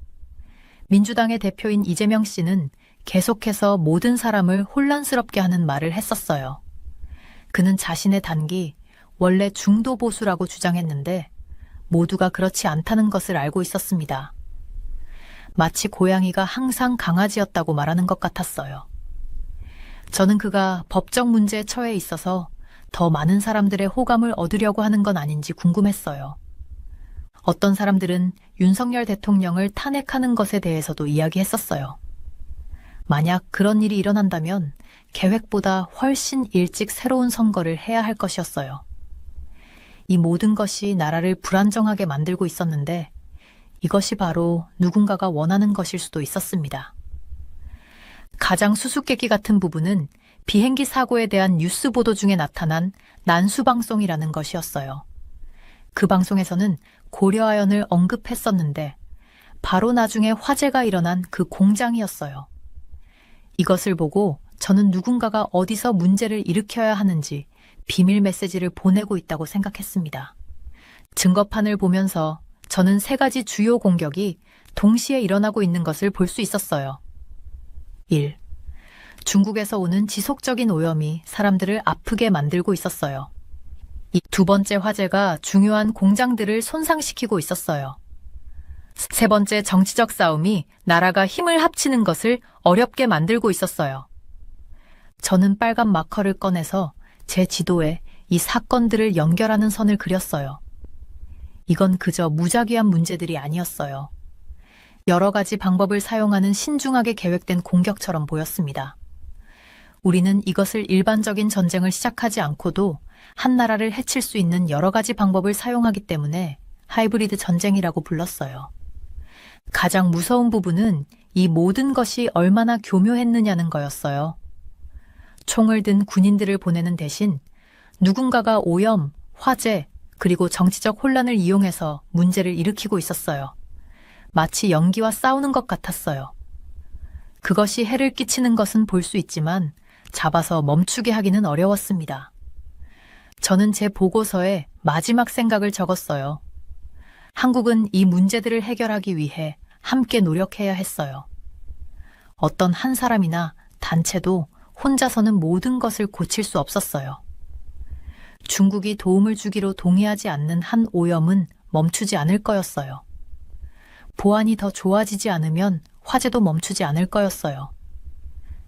민주당의 대표인 이재명 씨는 계속해서 모든 사람을 혼란스럽게 하는 말을 했었어요. 그는 자신의 단기, 원래 중도 보수라고 주장했는데 모두가 그렇지 않다는 것을 알고 있었습니다. 마치 고양이가 항상 강아지였다고 말하는 것 같았어요. 저는 그가 법적 문제에 처해 있어서 더 많은 사람들의 호감을 얻으려고 하는 건 아닌지 궁금했어요. 어떤 사람들은 윤석열 대통령을 탄핵하는 것에 대해서도 이야기했었어요. 만약 그런 일이 일어난다면 계획보다 훨씬 일찍 새로운 선거를 해야 할 것이었어요. 이 모든 것이 나라를 불안정하게 만들고 있었는데 이것이 바로 누군가가 원하는 것일 수도 있었습니다. 가장 수수께끼 같은 부분은 비행기 사고에 대한 뉴스 보도 중에 나타난 난수방송이라는 것이었어요. 그 방송에서는 고려아연을 언급했었는데 바로 나중에 화재가 일어난 그 공장이었어요. 이것을 보고 저는 누군가가 어디서 문제를 일으켜야 하는지 비밀 메시지를 보내고 있다고 생각했습니다. 증거판을 보면서 저는 세 가지 주요 공격이 동시에 일어나고 있는 것을 볼 수 있었어요. 1. 중국에서 오는 지속적인 오염이 사람들을 아프게 만들고 있었어요. 이 두 번째 화재가 중요한 공장들을 손상시키고 있었어요. 세 번째 정치적 싸움이 나라가 힘을 합치는 것을 어렵게 만들고 있었어요. 저는 빨간 마커를 꺼내서 제 지도에 이 사건들을 연결하는 선을 그렸어요. 이건 그저 무작위한 문제들이 아니었어요. 여러 가지 방법을 사용하는 신중하게 계획된 공격처럼 보였습니다. 우리는 이것을 일반적인 전쟁을 시작하지 않고도 한 나라를 해칠 수 있는 여러 가지 방법을 사용하기 때문에 하이브리드 전쟁이라고 불렀어요. 가장 무서운 부분은 이 모든 것이 얼마나 교묘했느냐는 거였어요. 총을 든 군인들을 보내는 대신 누군가가 오염, 화재, 그리고 정치적 혼란을 이용해서 문제를 일으키고 있었어요. 마치 연기와 싸우는 것 같았어요. 그것이 해를 끼치는 것은 볼 수 있지만 잡아서 멈추게 하기는 어려웠습니다. 저는 제 보고서에 마지막 생각을 적었어요. 한국은 이 문제들을 해결하기 위해 함께 노력해야 했어요. 어떤 한 사람이나 단체도 혼자서는 모든 것을 고칠 수 없었어요. 중국이 도움을 주기로 동의하지 않는 한 오염은 멈추지 않을 거였어요. 보안이 더 좋아지지 않으면 화재도 멈추지 않을 거였어요.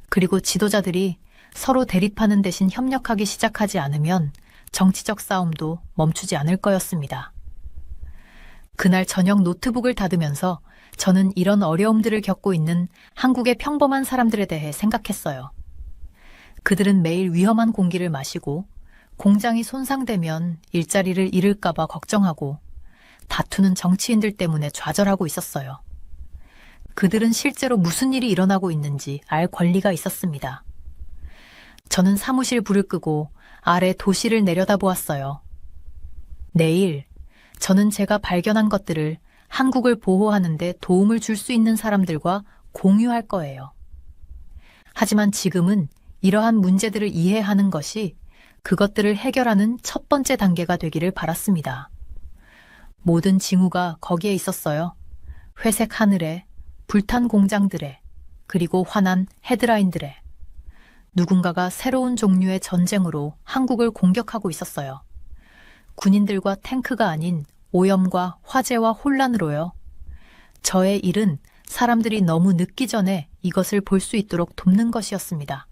그리고 지도자들이 서로 대립하는 대신 협력하기 시작하지 않으면 정치적 싸움도 멈추지 않을 거였습니다. 그날 저녁 노트북을 닫으면서 저는 이런 어려움들을 겪고 있는 한국의 평범한 사람들에 대해 생각했어요. 그들은 매일 위험한 공기를 마시고 공장이 손상되면 일자리를 잃을까봐 걱정하고 다투는 정치인들 때문에 좌절하고 있었어요. 그들은 실제로 무슨 일이 일어나고 있는지 알 권리가 있었습니다. 저는 사무실 불을 끄고 아래 도시를 내려다보았어요. 내일 저는 제가 발견한 것들을 한국을 보호하는 데 도움을 줄 수 있는 사람들과 공유할 거예요. 하지만 지금은 이러한 문제들을 이해하는 것이 그것들을 해결하는 첫 번째 단계가 되기를 바랐습니다. 모든 징후가 거기에 있었어요. 회색 하늘에, 불탄 공장들에, 그리고 화난 헤드라인들에. 누군가가 새로운 종류의 전쟁으로 한국을 공격하고 있었어요. 군인들과 탱크가 아닌 오염과 화재와 혼란으로요. 저의 일은 사람들이 너무 늦기 전에 이것을 볼 수 있도록 돕는 것이었습니다.